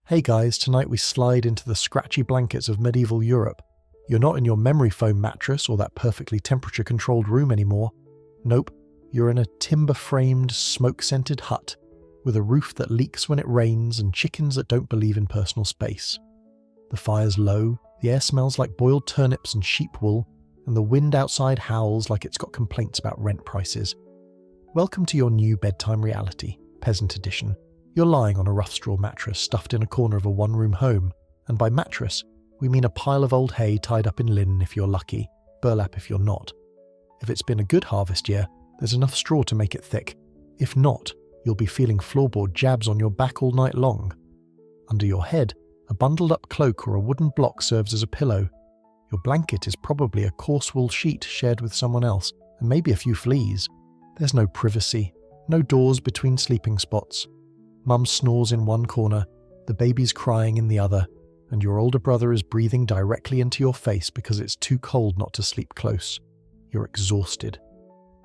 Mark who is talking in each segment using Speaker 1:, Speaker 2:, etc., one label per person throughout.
Speaker 1: Hey guys, tonight we slide into the scratchy blankets of medieval Europe. You're not in your memory foam mattress or that perfectly temperature-controlled room anymore. Nope, you're in a timber-framed, smoke-scented hut with a roof that leaks when it rains and chickens that don't believe in personal space. The fire's low, the air smells like boiled turnips and sheep wool, and the wind outside howls like it's got complaints about rent prices. Welcome to your new bedtime reality, Peasant Edition. You're lying on a rough straw mattress stuffed in a corner of a one-room home, and by mattress, we mean a pile of old hay tied up in linen if you're lucky, burlap if you're not. If it's been a good harvest year, there's enough straw to make it thick. If not, you'll be feeling floorboard jabs on your back all night long. Under your head, a bundled-up cloak or a wooden block serves as a pillow. Your blanket is probably a coarse wool sheet shared with someone else, and maybe a few fleas. There's no privacy, no doors between sleeping spots. Mum snores in one corner, the baby's crying in the other, and your older brother is breathing directly into your face because it's too cold not to sleep close. You're exhausted.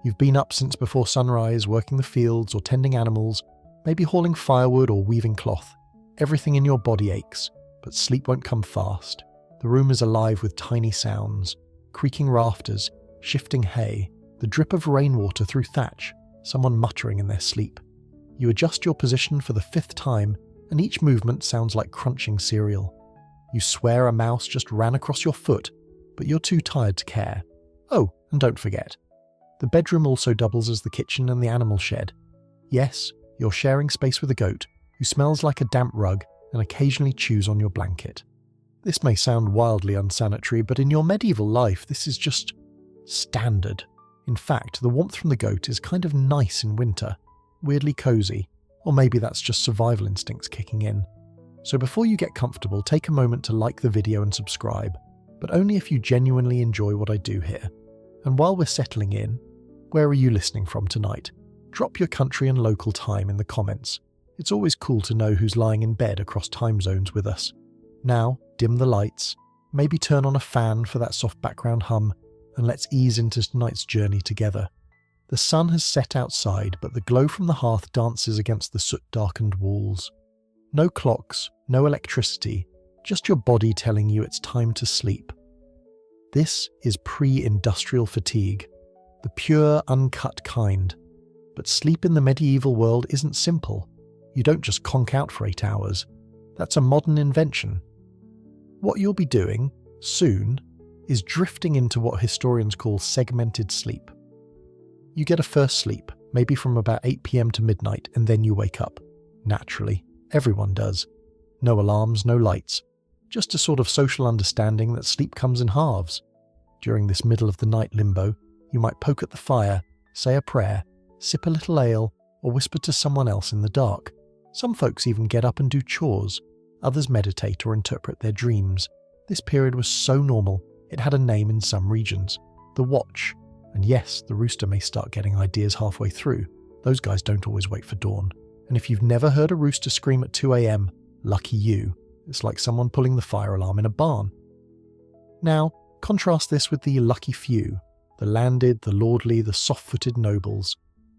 Speaker 1: You've been up since before sunrise, working the fields or tending animals, maybe hauling firewood or weaving cloth. Everything in your body aches, but sleep won't come fast. The room is alive with tiny sounds, creaking rafters, shifting hay, the drip of rainwater through thatch, someone muttering in their sleep. You adjust your position for the 5th time, and each movement sounds like crunching cereal. You swear a mouse just ran across your foot, but you're too tired to care. Oh, and don't forget, the bedroom also doubles as the kitchen and the animal shed. Yes, you're sharing space with a goat, who smells like a damp rug and occasionally chews on your blanket. This may sound wildly unsanitary, but in your medieval life, this is just standard. In fact, the warmth from the goat is kind of nice in winter. Weirdly cozy, or maybe that's just survival instincts kicking in. So before you get comfortable, take a moment to like the video and subscribe, but only if you genuinely enjoy what I do here. And while we're settling in, where are you listening from tonight? Drop your country and local time in the comments. It's always cool to know who's lying in bed across time zones with us. Now, dim the lights, maybe turn on a fan for that soft background hum, and let's ease into tonight's journey together. The sun has set outside, but the glow from the hearth dances against the soot-darkened walls. No clocks, no electricity, just your body telling you it's time to sleep. This is pre-industrial fatigue, the pure, uncut kind. But sleep in the medieval world isn't simple. You don't just conk out for 8 hours. That's a modern invention. What you'll be doing, soon, is drifting into what historians call segmented sleep. You get a first sleep, maybe from about 8 p.m. to midnight, and then you wake up. Naturally, everyone does. No alarms, no lights. Just a sort of social understanding that sleep comes in halves. During this middle-of-the-night limbo, you might poke at the fire, say a prayer, sip a little ale, or whisper to someone else in the dark. Some folks even get up and do chores. Others meditate or interpret their dreams. This period was so normal, it had a name in some regions. The Watch. And yes, the rooster may start getting ideas halfway through. Those guys don't always wait for dawn. And if you've never heard a rooster scream at 2 a.m, lucky you. It's like someone pulling the fire alarm in a barn. Now, contrast this with the lucky few, the landed, the lordly, the soft-footed nobles.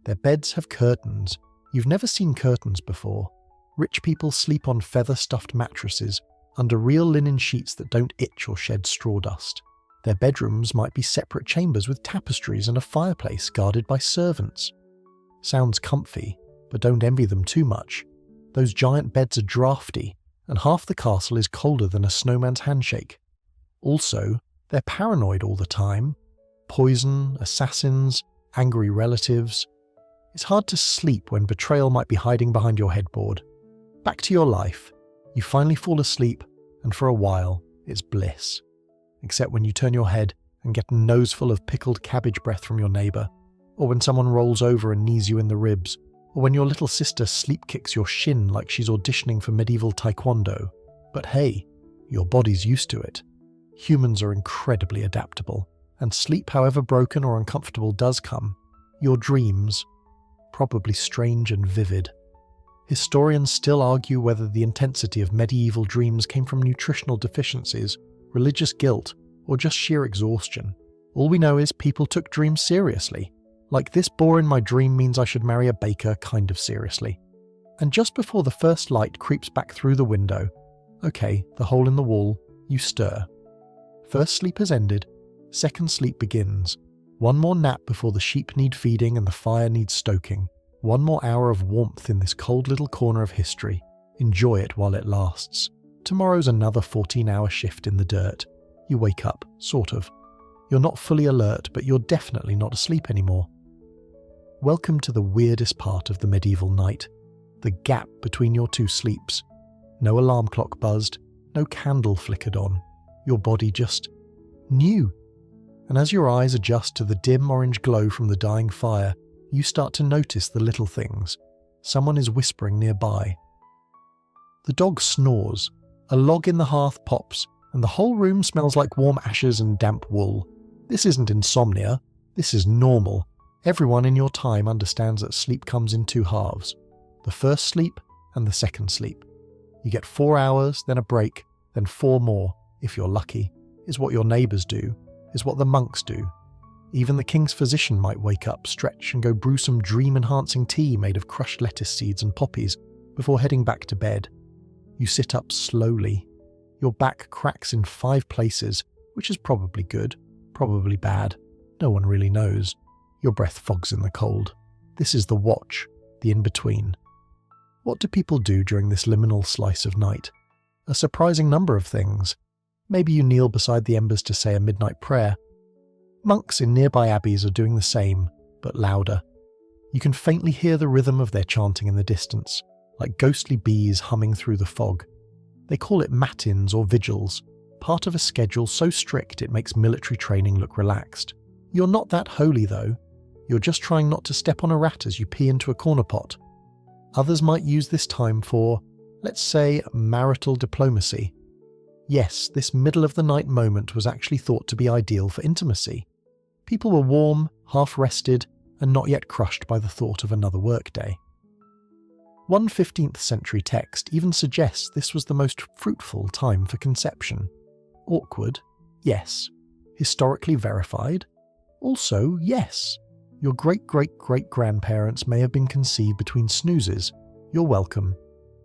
Speaker 1: Their beds have curtains. You've never seen curtains before. Rich people sleep on feather-stuffed mattresses, under real linen sheets that don't itch or shed straw dust. Their bedrooms might be separate chambers with tapestries and a fireplace guarded by servants. Sounds comfy, but don't envy them too much. Those giant beds are drafty, and half the castle is colder than a snowman's handshake. Also, they're paranoid all the time. Poison, assassins, angry relatives. It's hard to sleep when betrayal might be hiding behind your headboard. Back to your life. You finally fall asleep, and for a while, it's bliss. Except when you turn your head and get a noseful of pickled cabbage breath from your neighbour, or when someone rolls over and knees you in the ribs, or when your little sister sleep kicks your shin like she's auditioning for medieval taekwondo. But hey, your body's used to it. Humans are incredibly adaptable, and sleep, however broken or uncomfortable, does come. Your dreams, probably strange and vivid. Historians still argue whether the intensity of medieval dreams came from nutritional deficiencies, religious guilt, or just sheer exhaustion. All we know is people took dreams seriously, like this boar in my dream means I should marry a baker kind of seriously. And just before the first light creeps back through the window, okay, the hole in the wall, you stir. First sleep has ended, second sleep begins. One more nap before the sheep need feeding and the fire needs stoking. One more hour of warmth in this cold little corner of history. Enjoy it while it lasts. Tomorrow's another 14-hour shift in the dirt. You wake up, sort of. You're not fully alert, but you're definitely not asleep anymore. Welcome to the weirdest part of the medieval night. The gap between your two sleeps. No alarm clock buzzed, no candle flickered on. Your body just knew. And as your eyes adjust to the dim orange glow from the dying fire, you start to notice the little things. Someone is whispering nearby. The dog snores. A log in the hearth pops, and the whole room smells like warm ashes and damp wool. This isn't insomnia. This is normal. Everyone in your time understands that sleep comes in two halves. The first sleep and the second sleep. You get 4 hours, then a break, then 4 more, if you're lucky, is what your neighbours do, is what the monks do. Even the king's physician might wake up, stretch, and go brew some dream-enhancing tea made of crushed lettuce seeds and poppies before heading back to bed. You sit up slowly. Your back cracks in 5 places, which is probably good, probably bad. No one really knows. Your breath fogs in the cold. This is the watch, the in-between. What do people do during this liminal slice of night? A surprising number of things. Maybe you kneel beside the embers to say a midnight prayer. Monks in nearby abbeys are doing the same, but louder. You can faintly hear the rhythm of their chanting in the distance, like ghostly bees humming through the fog. They call it matins or vigils, part of a schedule so strict it makes military training look relaxed. You're not that holy though. You're just trying not to step on a rat as you pee into a corner pot. Others might use this time for, let's say, marital diplomacy. Yes, this middle-of-the-night moment was actually thought to be ideal for intimacy. People were warm, half-rested, and not yet crushed by the thought of another workday. One 15th century text even suggests this was the most fruitful time for conception. Awkward? Yes. Historically verified? Also, yes. Your great-great-great-grandparents may have been conceived between snoozes. You're welcome.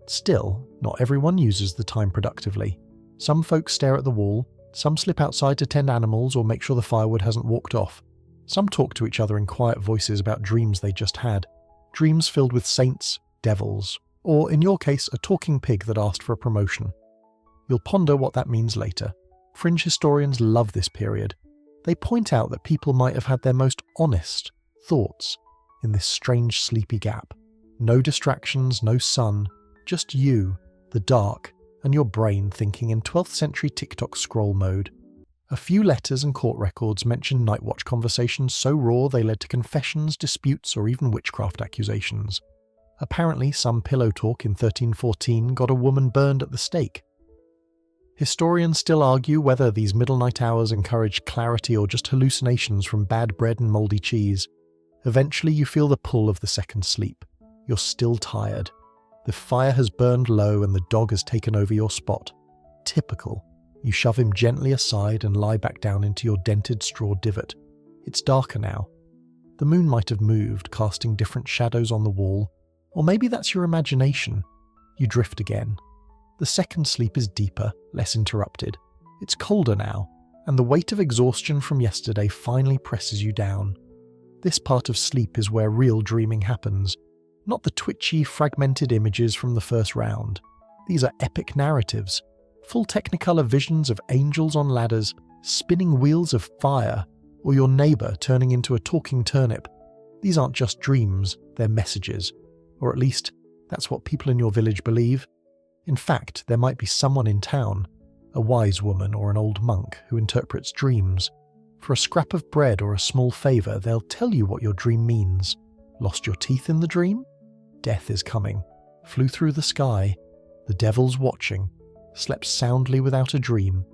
Speaker 1: Still, not everyone uses the time productively. Some folks stare at the wall, some slip outside to tend animals or make sure the firewood hasn't walked off. Some talk to each other in quiet voices about dreams they just had. Dreams filled with saints, devils, or in your case, a talking pig that asked for a promotion. You'll ponder what that means later. Fringe historians love this period. They point out that people might have had their most honest thoughts in this strange sleepy gap. No distractions, no sun, just you, the dark, and your brain thinking in 12th century TikTok scroll mode. A few letters and court records mention night watch conversations so raw they led to confessions, disputes, or even witchcraft accusations. Apparently, some pillow talk in 1314 got a woman burned at the stake. Historians still argue whether these middle night hours encouraged clarity or just hallucinations from bad bread and mouldy cheese. Eventually, you feel the pull of the second sleep. You're still tired. The fire has burned low and the dog has taken over your spot. Typical. You shove him gently aside and lie back down into your dented straw divot. It's darker now. The moon might have moved, casting different shadows on the wall, or maybe that's your imagination. You drift again. The second sleep is deeper, less interrupted. It's colder now, and the weight of exhaustion from yesterday finally presses you down. This part of sleep is where real dreaming happens. Not the twitchy, fragmented images from the first round. These are epic narratives, full technicolor visions of angels on ladders, spinning wheels of fire, or your neighbour turning into a talking turnip. These aren't just dreams, they're messages. Or at least, that's what people in your village believe. In fact, there might be someone in town, a wise woman or an old monk who interprets dreams. For a scrap of bread or a small favour, they'll tell you what your dream means. Lost your teeth in the dream? Death is coming. Flew through the sky. The devil's watching. Slept soundly without a dream.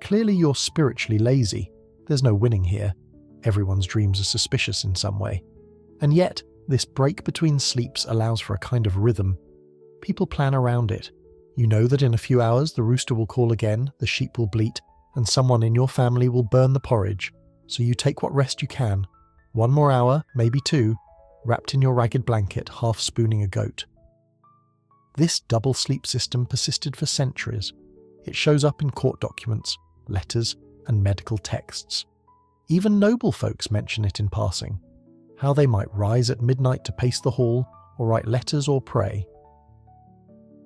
Speaker 1: Clearly you're spiritually lazy. There's no winning here. Everyone's dreams are suspicious in some way. And yet, this break between sleeps allows for a kind of rhythm. People plan around it. You know that in a few hours the rooster will call again, the sheep will bleat, and someone in your family will burn the porridge. So you take what rest you can. 1 more hour, maybe 2, wrapped in your ragged blanket, half spooning a goat. This double sleep system persisted for centuries. It shows up in court documents, letters, and medical texts. Even noble folks mention it in passing, how they might rise at midnight to pace the hall or write letters or pray.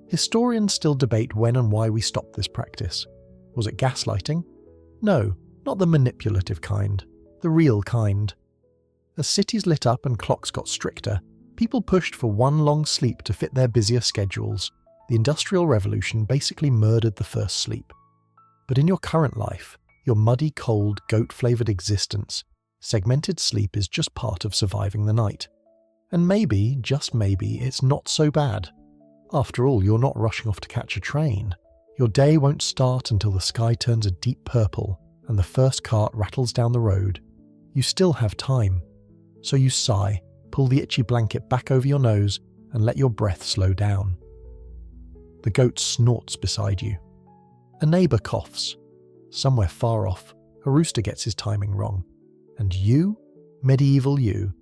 Speaker 1: Historians still debate when and why we stopped this practice. Was it gaslighting? No, not the manipulative kind, the real kind. As cities lit up and clocks got stricter, people pushed for one long sleep to fit their busier schedules. The Industrial Revolution basically murdered the first sleep. But in your current life, your muddy, cold, goat-flavoured existence, segmented sleep is just part of surviving the night. And maybe, just maybe, it's not so bad. After all, you're not rushing off to catch a train. Your day won't start until the sky turns a deep purple and the first cart rattles down the road. You still have time. So you sigh, pull the itchy blanket back over your nose, and let your breath slow down. The goat snorts beside you. A neighbour coughs. Somewhere far off, a rooster gets his timing wrong. And you, medieval you,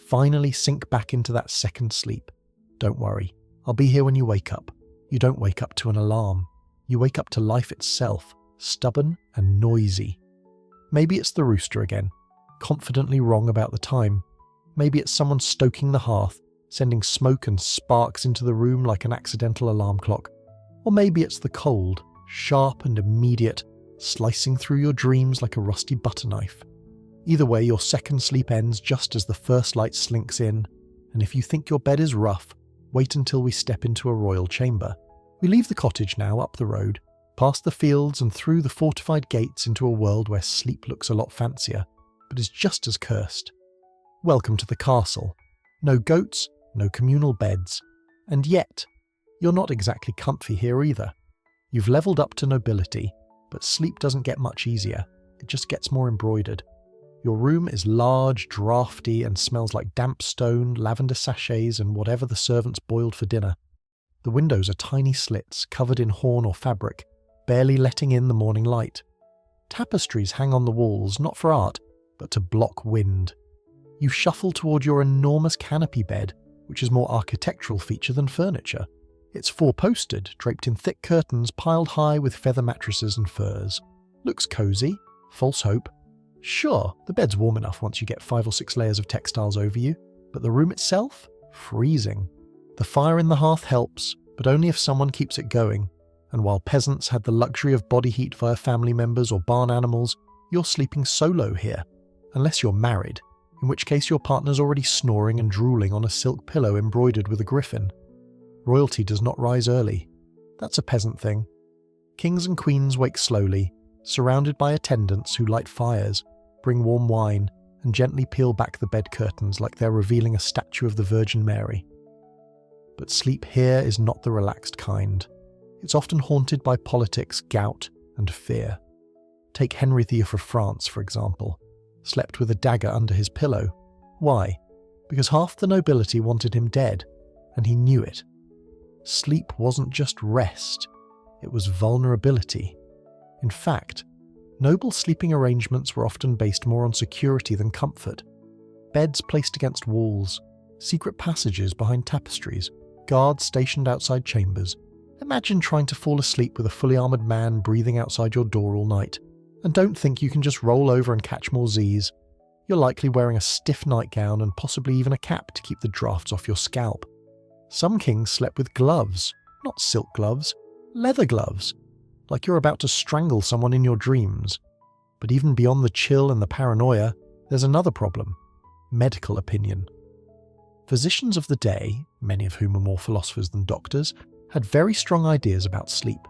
Speaker 1: finally sink back into that second sleep. Don't worry, I'll be here when you wake up. You don't wake up to an alarm. You wake up to life itself, stubborn and noisy. Maybe it's the rooster again, confidently wrong about the time. Maybe it's someone stoking the hearth, sending smoke and sparks into the room like an accidental alarm clock. Or maybe it's the cold, sharp and immediate, slicing through your dreams like a rusty butter knife. Either way, your second sleep ends just as the first light slinks in, and if you think your bed is rough, wait until we step into a royal chamber. We leave the cottage now up the road, past the fields and through the fortified gates into a world where sleep looks a lot fancier, but is just as cursed. Welcome to the castle. No goats, no communal beds. And yet, you're not exactly comfy here either. You've levelled up to nobility, but sleep doesn't get much easier. It just gets more embroidered. Your room is large, drafty, and smells like damp stone, lavender sachets, and whatever the servants boiled for dinner. The windows are tiny slits covered in horn or fabric, barely letting in the morning light. Tapestries hang on the walls, not for art, but to block wind. You shuffle toward your enormous canopy bed, which is more architectural feature than furniture. It's four-posted, draped in thick curtains piled high with feather mattresses and furs. Looks cosy, false hope. Sure, the bed's warm enough once you get 5 or 6 layers of textiles over you, but the room itself? Freezing. The fire in the hearth helps, but only if someone keeps it going, and while peasants had the luxury of body heat via family members or barn animals, you're sleeping solo here, unless you're married, in which case your partner's already snoring and drooling on a silk pillow embroidered with a griffin. Royalty does not rise early. That's a peasant thing. Kings and queens wake slowly, surrounded by attendants who light fires, bring warm wine, and gently peel back the bed curtains like they're revealing a statue of the Virgin Mary. But sleep here is not the relaxed kind. It's often haunted by politics, gout, and fear. Take Henry VIII of France, for example. Slept with a dagger under his pillow. Why? Because half the nobility wanted him dead, and he knew it. Sleep wasn't just rest, it was vulnerability. In fact, noble sleeping arrangements were often based more on security than comfort. Beds placed against walls, secret passages behind tapestries, guards stationed outside chambers. Imagine trying to fall asleep with a fully armoured man breathing outside your door all night. And don't think you can just roll over and catch more Z's. You're likely wearing a stiff nightgown and possibly even a cap to keep the drafts off your scalp. Some kings slept with gloves, not silk gloves, leather gloves, like you're about to strangle someone in your dreams. But even beyond the chill and the paranoia, there's another problem: medical opinion. Physicians of the day, many of whom were more philosophers than doctors, had very strong ideas about sleep.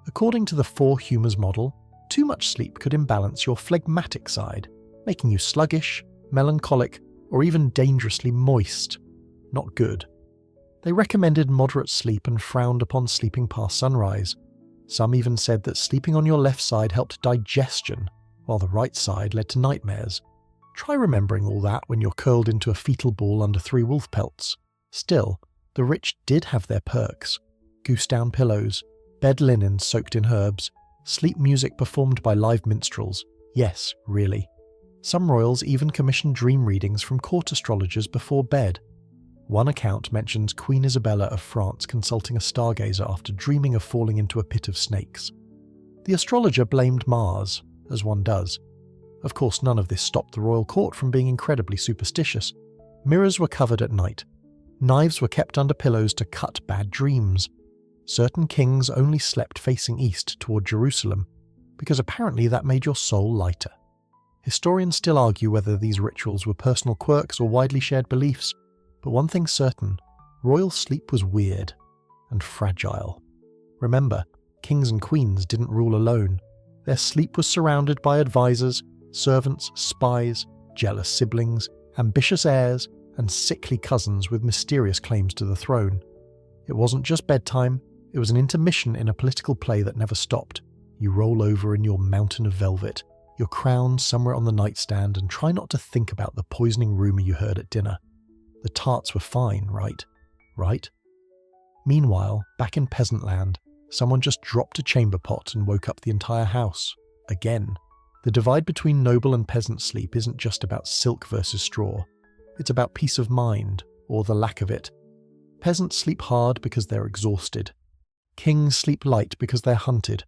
Speaker 1: According to the 4 Humors model, too much sleep could imbalance your phlegmatic side, making you sluggish, melancholic, or even dangerously moist. Not good. They recommended moderate sleep and frowned upon sleeping past sunrise. Some even said that sleeping on your left side helped digestion, while the right side led to nightmares. Try remembering all that when you're curled into a fetal ball under 3 wolf pelts. Still, the rich did have their perks. Goose-down pillows, bed linen soaked in herbs, sleep music performed by live minstrels. Yes, really. Some royals even commissioned dream readings from court astrologers before bed. One account mentions Queen Isabella of France consulting a stargazer after dreaming of falling into a pit of snakes. The astrologer blamed Mars, as one does. Of course, none of this stopped the royal court from being incredibly superstitious. Mirrors were covered at night. Knives were kept under pillows to cut bad dreams. Certain kings only slept facing east toward Jerusalem, because apparently that made your soul lighter. Historians still argue whether these rituals were personal quirks or widely shared beliefs, but one thing's certain, royal sleep was weird and fragile. Remember, kings and queens didn't rule alone. Their sleep was surrounded by advisors, servants, spies, jealous siblings, ambitious heirs, and sickly cousins with mysterious claims to the throne. It wasn't just bedtime, it was an intermission in a political play that never stopped. You roll over in your mountain of velvet, your crown somewhere on the nightstand, and try not to think about the poisoning rumour you heard at dinner. The tarts were fine, right? Right? Meanwhile, back in peasant land, someone just dropped a chamber pot and woke up the entire house. Again. The divide between noble and peasant sleep isn't just about silk versus straw. It's about peace of mind, or the lack of it. Peasants sleep hard because they're exhausted. Kings sleep light because they're hunted.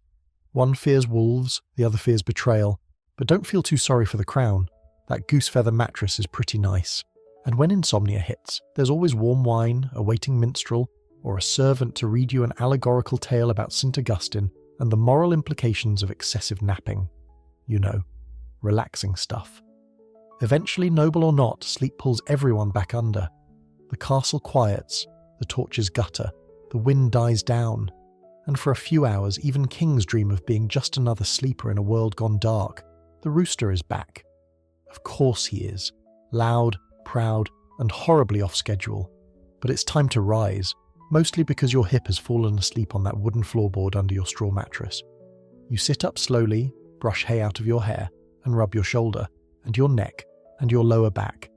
Speaker 1: One fears wolves, the other fears betrayal. But don't feel too sorry for the crown. That goose feather mattress is pretty nice. And when insomnia hits, there's always warm wine, a waiting minstrel, or a servant to read you an allegorical tale about St. Augustine and the moral implications of excessive napping. You know, relaxing stuff. Eventually, noble or not, sleep pulls everyone back under. The castle quiets, the torches gutter, the wind dies down, and for a few hours even kings dream of being just another sleeper in a world gone dark. The rooster is back. Of course he is. Loud, proud, and horribly off schedule. But it's time to rise, mostly because your hip has fallen asleep on that wooden floorboard under your straw mattress. You sit up slowly, brush hay out of your hair, and rub your shoulder, and your neck, and your lower back.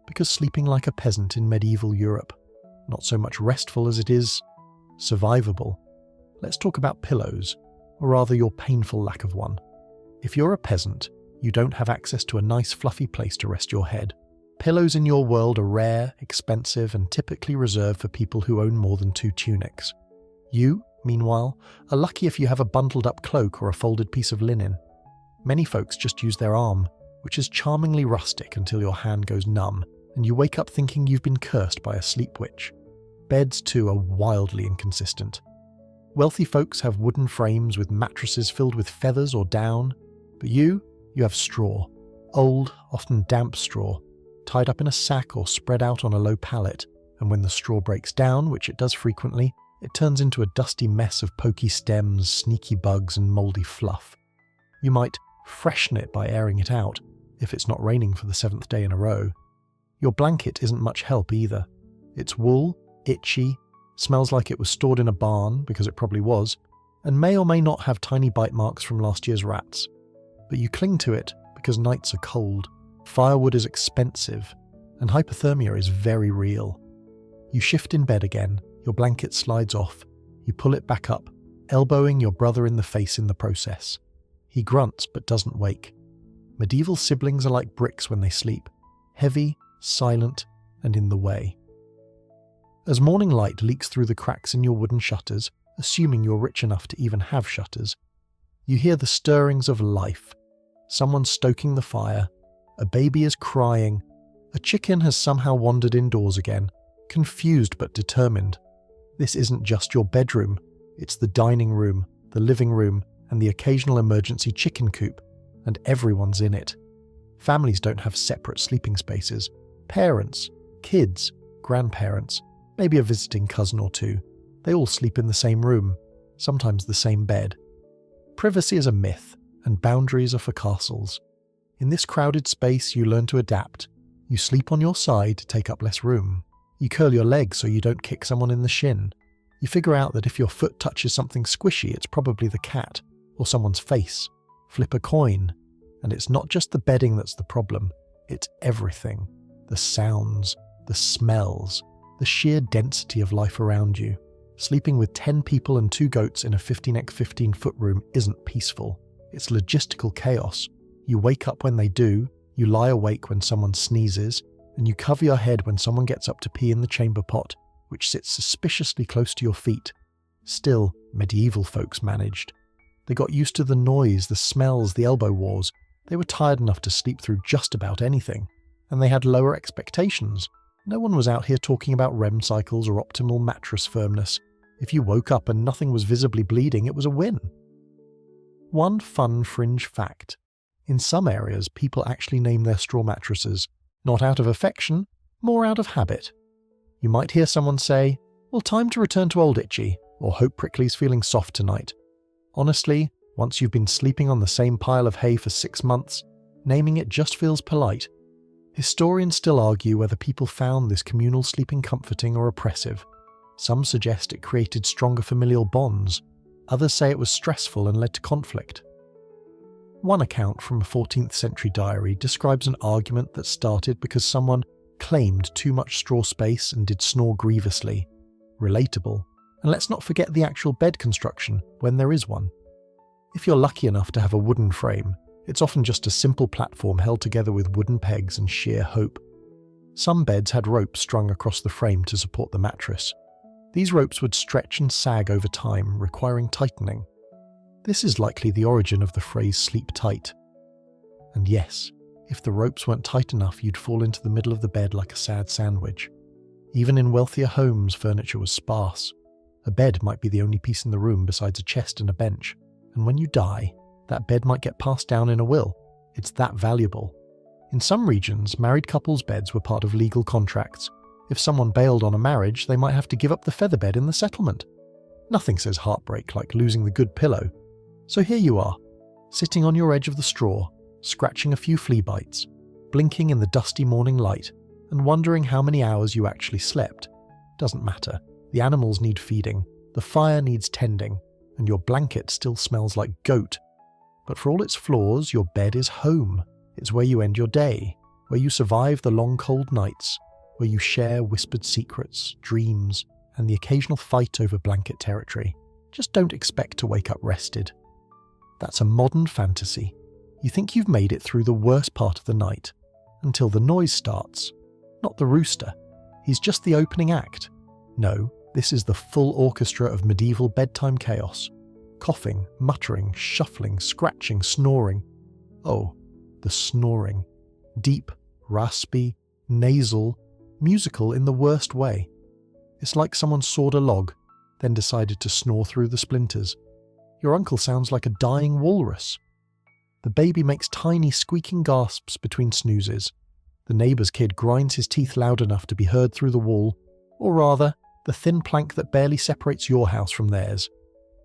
Speaker 1: Because sleeping like a peasant in medieval Europe, not so much restful as it is survivable. Let's talk about pillows, or rather your painful lack of one. If you're a peasant, you don't have access to a nice fluffy place to rest your head. Pillows in your world are rare, expensive, and typically reserved for people who own more than 2 tunics. You, meanwhile, are lucky if you have a bundled up cloak or a folded piece of linen. Many folks just use their arm, which is charmingly rustic until your hand goes numb, and you wake up thinking you've been cursed by a sleep witch. Beds, too, are wildly inconsistent. Wealthy folks have wooden frames with mattresses filled with feathers or down, but you have straw. Old, often damp straw, tied up in a sack or spread out on a low pallet, and when the straw breaks down, which it does frequently, it turns into a dusty mess of pokey stems, sneaky bugs, and mouldy fluff. You might freshen it by airing it out, if it's not raining for the 7th day in a row. Your blanket isn't much help either. It's wool, itchy, smells like it was stored in a barn, because it probably was, and may or may not have tiny bite marks from last year's rats. But you cling to it because nights are cold, firewood is expensive, and hypothermia is very real. You shift in bed again, your blanket slides off, you pull it back up, elbowing your brother in the face in the process. He grunts but doesn't wake. Medieval siblings are like bricks when they sleep, heavy, silent, and in the way. As morning light leaks through the cracks in your wooden shutters, assuming you're rich enough to even have shutters, you hear the stirrings of life. Someone stoking the fire, a baby is crying, a chicken has somehow wandered indoors again, confused but determined. This isn't just your bedroom, it's the dining room, the living room, and the occasional emergency chicken coop, and everyone's in it. Families don't have separate sleeping spaces. Parents, kids, grandparents, maybe a visiting cousin or two, they all sleep in the same room, sometimes the same bed. Privacy is a myth, and boundaries are for castles. In this crowded space, you learn to adapt. You sleep on your side to take up less room. You curl your legs so you don't kick someone in the shin. You figure out that if your foot touches something squishy, it's probably the cat, or someone's face. Flip a coin, and it's not just the bedding that's the problem, it's everything. The sounds, the smells, the sheer density of life around you. Sleeping with 10 people and 2 goats in a 15x15-foot room isn't peaceful. It's logistical chaos. You wake up when they do, you lie awake when someone sneezes, and you cover your head when someone gets up to pee in the chamber pot, which sits suspiciously close to your feet. Still, medieval folks managed. They got used to the noise, the smells, the elbow wars. They were tired enough to sleep through just about anything, and they had lower expectations. No one was out here talking about REM cycles or optimal mattress firmness. If you woke up and nothing was visibly bleeding, it was a win. One fun fringe fact. In some areas, people actually name their straw mattresses, not out of affection, more out of habit. You might hear someone say, "Well, time to return to Old Itchy," or "Hope Prickly's feeling soft tonight." Honestly, once you've been sleeping on the same pile of hay for 6 months, naming it just feels polite. Historians still argue whether people found this communal sleeping comforting or oppressive. Some suggest it created stronger familial bonds. Others say it was stressful and led to conflict. One account from a 14th century diary describes an argument that started because someone claimed too much straw space and did snore grievously. Relatable. And let's not forget the actual bed construction, when there is one. If you're lucky enough to have a wooden frame, it's often just a simple platform held together with wooden pegs and sheer hope. Some beds had ropes strung across the frame to support the mattress. These ropes would stretch and sag over time, requiring tightening. This is likely the origin of the phrase "sleep tight." And yes, if the ropes weren't tight enough, you'd fall into the middle of the bed like a sad sandwich. Even in wealthier homes, furniture was sparse. A bed might be the only piece in the room besides a chest and a bench, and when you die, that bed might get passed down in a will. It's that valuable. In some regions, married couples' beds were part of legal contracts. If someone bailed on a marriage, they might have to give up the feather bed in the settlement. Nothing says heartbreak like losing the good pillow. So here you are, sitting on your edge of the straw, scratching a few flea bites, blinking in the dusty morning light, and wondering how many hours you actually slept. Doesn't matter. The animals need feeding, the fire needs tending, and your blanket still smells like goat. But for all its flaws, your bed is home. It's where you end your day, where you survive the long cold nights, where you share whispered secrets, dreams, and the occasional fight over blanket territory. Just don't expect to wake up rested. That's a modern fantasy. You think you've made it through the worst part of the night, until the noise starts. Not the rooster. He's just the opening act. No, this is the full orchestra of medieval bedtime chaos. Coughing, muttering, shuffling, scratching, snoring. Oh, the snoring. Deep, raspy, nasal, musical in the worst way. It's like someone sawed a log, then decided to snore through the splinters. Your uncle sounds like a dying walrus. The baby makes tiny squeaking gasps between snoozes. The neighbour's kid grinds his teeth loud enough to be heard through the wall, or rather, the thin plank that barely separates your house from theirs.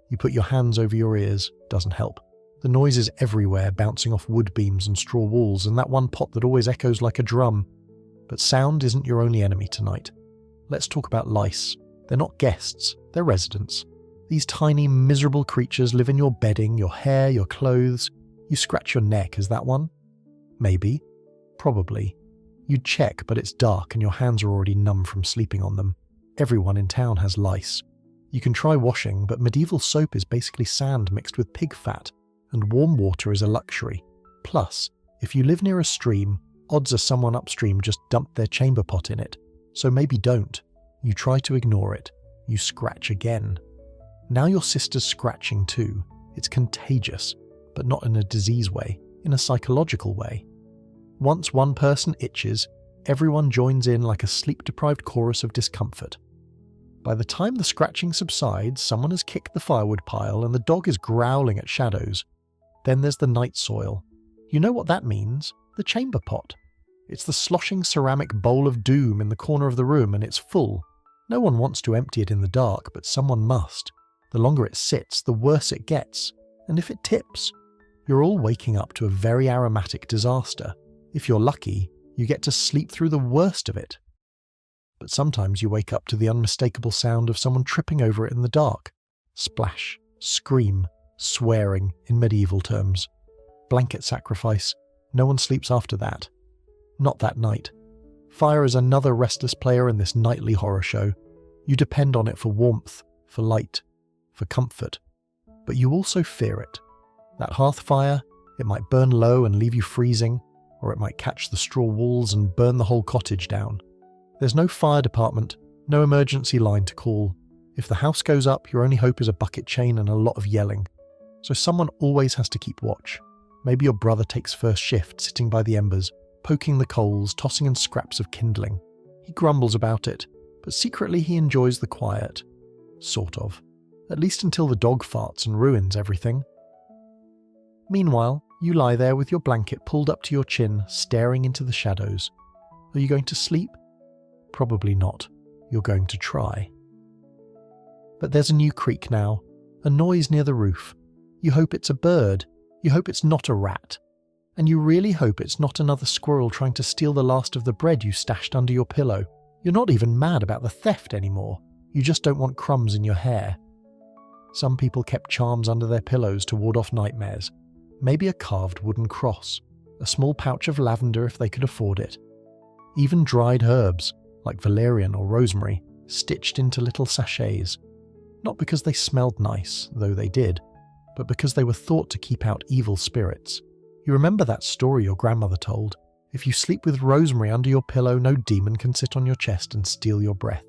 Speaker 1: You put your hands over your ears, doesn't help. The noise is everywhere, bouncing off wood beams and straw walls, and that one pot that always echoes like a drum. But sound isn't your only enemy tonight. Let's talk about lice. They're not guests, they're residents. These tiny, miserable creatures live in your bedding, your hair, your clothes. You scratch your neck, is that one? Maybe. Probably. You'd check, but it's dark and your hands are already numb from sleeping on them. Everyone in town has lice. You can try washing, but medieval soap is basically sand mixed with pig fat, and warm water is a luxury. Plus, if you live near a stream, odds are someone upstream just dumped their chamber pot in it. So maybe don't. You try to ignore it. You scratch again. Now your sister's scratching too. It's contagious, but not in a disease way, in a psychological way. Once one person itches, everyone joins in like a sleep-deprived chorus of discomfort. By the time the scratching subsides, someone has kicked the firewood pile and the dog is growling at shadows. Then there's the night soil. You know what that means? The chamber pot. It's the sloshing ceramic bowl of doom in the corner of the room, and it's full. No one wants to empty it in the dark, but someone must. The longer it sits, the worse it gets. And if it tips, you're all waking up to a very aromatic disaster. If you're lucky, you get to sleep through the worst of it. But sometimes you wake up to the unmistakable sound of someone tripping over it in the dark. Splash, scream, swearing in medieval terms. Blanket sacrifice. No one sleeps after that. Not that night. Fire is another restless player in this nightly horror show. You depend on it for warmth, for light, for comfort. But you also fear it. That hearth fire, it might burn low and leave you freezing, or it might catch the straw walls and burn the whole cottage down. There's no fire department, no emergency line to call. If the house goes up, your only hope is a bucket chain and a lot of yelling. So someone always has to keep watch. Maybe your brother takes first shift, sitting by the embers, poking the coals, tossing in scraps of kindling. He grumbles about it, but secretly he enjoys the quiet. Sort of. At least until the dog farts and ruins everything. Meanwhile, you lie there with your blanket pulled up to your chin, staring into the shadows. Are you going to sleep? Probably not. You're going to try. But there's a new creak now, a noise near the roof. You hope it's a bird. You hope it's not a rat. And you really hope it's not another squirrel trying to steal the last of the bread you stashed under your pillow. You're not even mad about the theft anymore. You just don't want crumbs in your hair. Some people kept charms under their pillows to ward off nightmares. Maybe a carved wooden cross, a small pouch of lavender if they could afford it. Even dried herbs, like valerian or rosemary, stitched into little sachets. Not because they smelled nice, though they did, but because they were thought to keep out evil spirits. You remember that story your grandmother told? If you sleep with rosemary under your pillow, no demon can sit on your chest and steal your breath.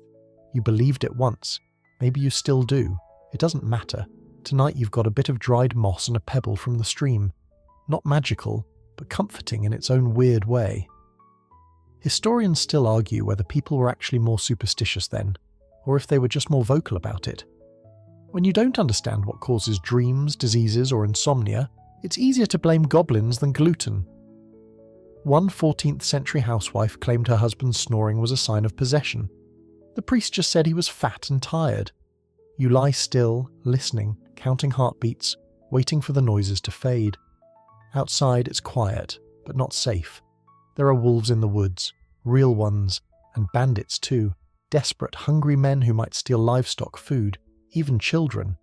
Speaker 1: You believed it once. Maybe you still do. It doesn't matter. Tonight you've got a bit of dried moss and a pebble from the stream. Not magical, but comforting in its own weird way. Historians still argue whether people were actually more superstitious then, or if they were just more vocal about it. When you don't understand what causes dreams, diseases, or insomnia, it's easier to blame goblins than gluten. One 14th century housewife claimed her husband's snoring was a sign of possession. The priest just said he was fat and tired. You lie still, listening, counting heartbeats, waiting for the noises to fade. Outside it's quiet, but not safe. There are wolves in the woods, real ones, and bandits too, desperate, hungry men who might steal livestock, food, even children.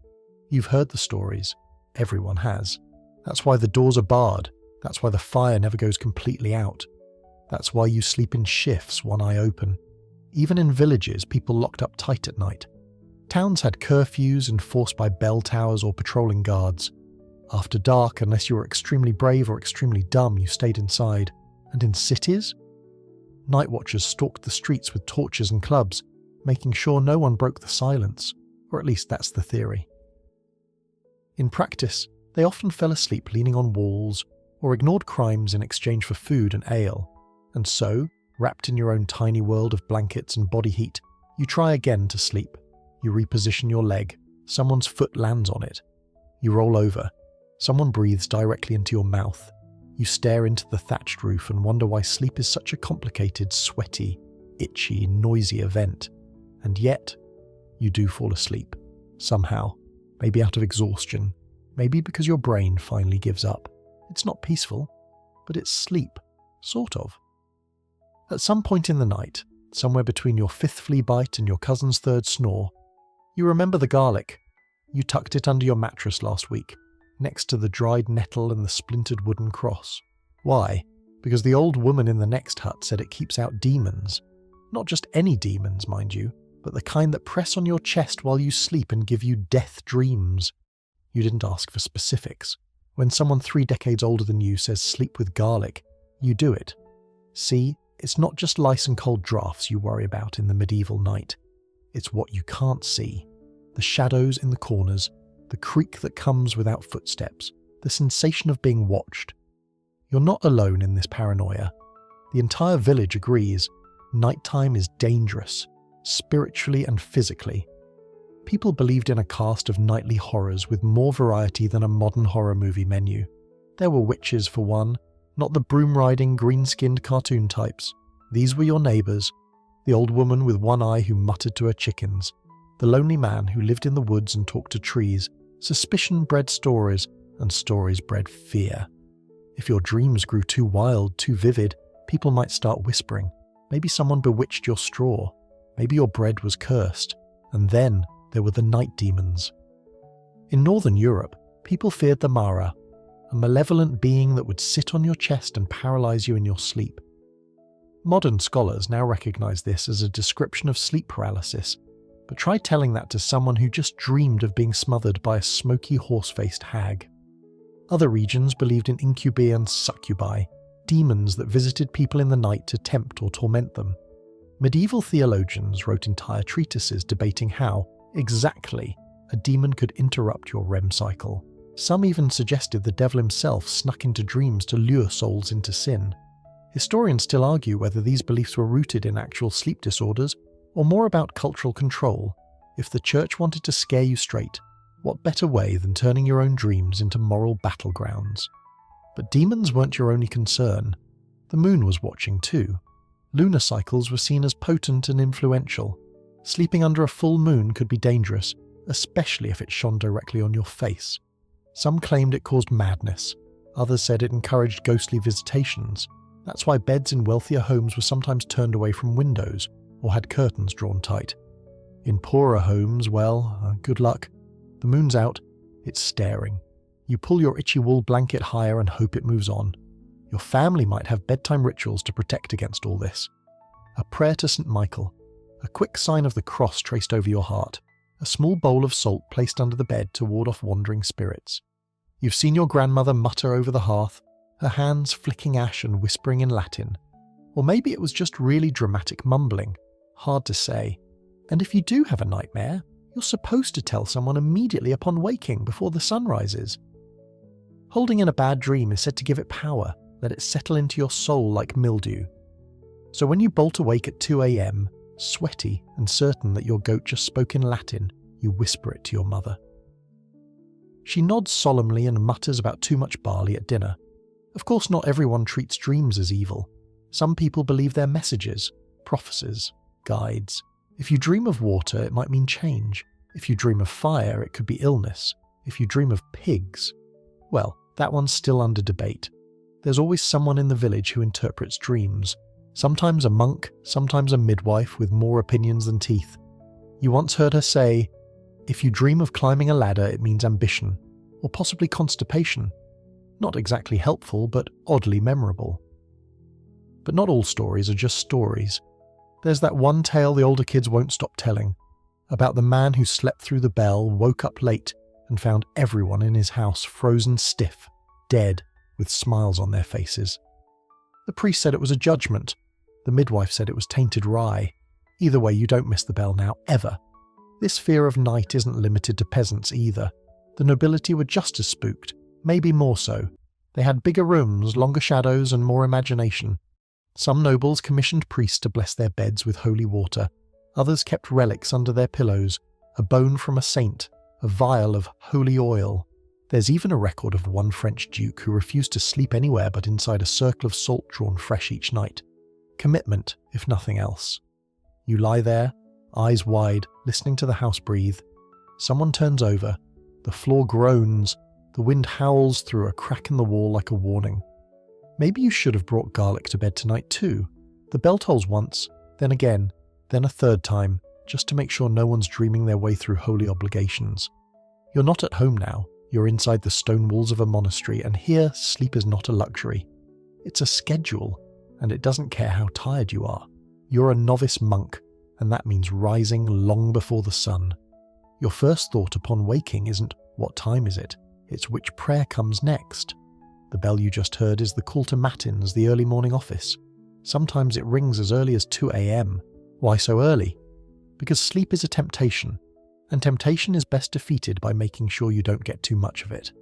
Speaker 1: You've heard the stories. Everyone has. That's why the doors are barred. That's why the fire never goes completely out. That's why you sleep in shifts, one eye open. Even in villages, people locked up tight at night. Towns had curfews enforced by bell towers or patrolling guards. After dark, unless you were extremely brave or extremely dumb, you stayed inside. And in cities? Night watchers stalked the streets with torches and clubs, making sure no one broke the silence, or at least that's the theory. In practice, they often fell asleep leaning on walls, or ignored crimes in exchange for food and ale. And so, wrapped in your own tiny world of blankets and body heat, you try again to sleep. You reposition your leg, someone's foot lands on it. You roll over, someone breathes directly into your mouth. You stare into the thatched roof and wonder why sleep is such a complicated, sweaty, itchy, noisy event. And yet, you do fall asleep. Somehow. Maybe out of exhaustion. Maybe because your brain finally gives up. It's not peaceful, but it's sleep. Sort of. At some point in the night, somewhere between your fifth flea bite and your cousin's third snore, you remember the garlic. You tucked it under your mattress last week, next to the dried nettle and the splintered wooden cross. Why? Because the old woman in the next hut said it keeps out demons. Not just any demons, mind you, but the kind that press on your chest while you sleep and give you death dreams. You didn't ask for specifics. When someone 3 decades older than you says sleep with garlic, you do it. See, it's not just lice and cold drafts you worry about in the medieval night. It's what you can't see. The shadows in the corners, the creak that comes without footsteps, the sensation of being watched. You're not alone in this paranoia. The entire village agrees. Nighttime is dangerous, spiritually and physically. People believed in a cast of nightly horrors with more variety than a modern horror movie menu. There were witches for one, not the broom-riding, green-skinned cartoon types. These were your neighbours. The old woman with one eye who muttered to her chickens. The lonely man who lived in the woods and talked to trees. Suspicion bred stories, and stories bred fear. If your dreams grew too wild, too vivid, people might start whispering. Maybe someone bewitched your straw. Maybe your bread was cursed. And then there were the night demons. In Northern Europe, people feared the Mara, a malevolent being that would sit on your chest and paralyze you in your sleep. Modern scholars now recognize this as a description of sleep paralysis, but try telling that to someone who just dreamed of being smothered by a smoky horse-faced hag. Other regions believed in incubi and succubi, demons that visited people in the night to tempt or torment them. Medieval theologians wrote entire treatises debating how, exactly, a demon could interrupt your REM cycle. Some even suggested the devil himself snuck into dreams to lure souls into sin. Historians still argue whether these beliefs were rooted in actual sleep disorders or more about cultural control. If the church wanted to scare you straight, what better way than turning your own dreams into moral battlegrounds? But demons weren't your only concern. The moon was watching too. Lunar cycles were seen as potent and influential. Sleeping under a full moon could be dangerous, especially if it shone directly on your face. Some claimed it caused madness. Others said it encouraged ghostly visitations. That's why beds in wealthier homes were sometimes turned away from windows or had curtains drawn tight. In poorer homes, well, good luck. The moon's out, it's staring. You pull your itchy wool blanket higher and hope it moves on. Your family might have bedtime rituals to protect against all this. A prayer to St. Michael, a quick sign of the cross traced over your heart, a small bowl of salt placed under the bed to ward off wandering spirits. You've seen your grandmother mutter over the hearth, her hands flicking ash and whispering in Latin. Or maybe it was just really dramatic mumbling. Hard to say. And if you do have a nightmare, you're supposed to tell someone immediately upon waking before the sun rises. Holding in a bad dream is said to give it power, let it settle into your soul like mildew. So when you bolt awake at 2 a.m, sweaty and certain that your goat just spoke in Latin, you whisper it to your mother. She nods solemnly and mutters about too much barley at dinner. Of course, not everyone treats dreams as evil. Some people believe they're messages, prophecies, guides. If you dream of water, it might mean change. If you dream of fire, it could be illness. If you dream of pigs, well, that one's still under debate. There's always someone in the village who interprets dreams. Sometimes a monk, sometimes a midwife with more opinions than teeth. You once heard her say, if you dream of climbing a ladder, it means ambition, or possibly constipation. Not exactly helpful, but oddly memorable. But not all stories are just stories. There's that one tale the older kids won't stop telling, about the man who slept through the bell, woke up late, and found everyone in his house frozen stiff, dead, with smiles on their faces. The priest said it was a judgment. The midwife said it was tainted rye. Either way, you don't miss the bell now, ever. This fear of night isn't limited to peasants either. The nobility were just as spooked, maybe more so. They had bigger rooms, longer shadows, and more imagination. Some nobles commissioned priests to bless their beds with holy water. Others kept relics under their pillows, a bone from a saint, a vial of holy oil. There's even a record of one French duke who refused to sleep anywhere but inside a circle of salt drawn fresh each night. Commitment, if nothing else. You lie there, eyes wide, listening to the house breathe. Someone turns over. The floor groans. The wind howls through a crack in the wall like a warning. Maybe you should have brought garlic to bed tonight too. The bell tolls once, then again, then a third time, just to make sure no one's dreaming their way through holy obligations. You're not at home now. You're inside the stone walls of a monastery, and here sleep is not a luxury. It's a schedule, and it doesn't care how tired you are. You're a novice monk, and that means rising long before the sun. Your first thought upon waking isn't, what time is it? It's which prayer comes next. The bell you just heard is the call to matins, the early morning office. Sometimes it rings as early as 2 a.m. Why so early? Because sleep is a temptation, and temptation is best defeated by making sure you don't get too much of it.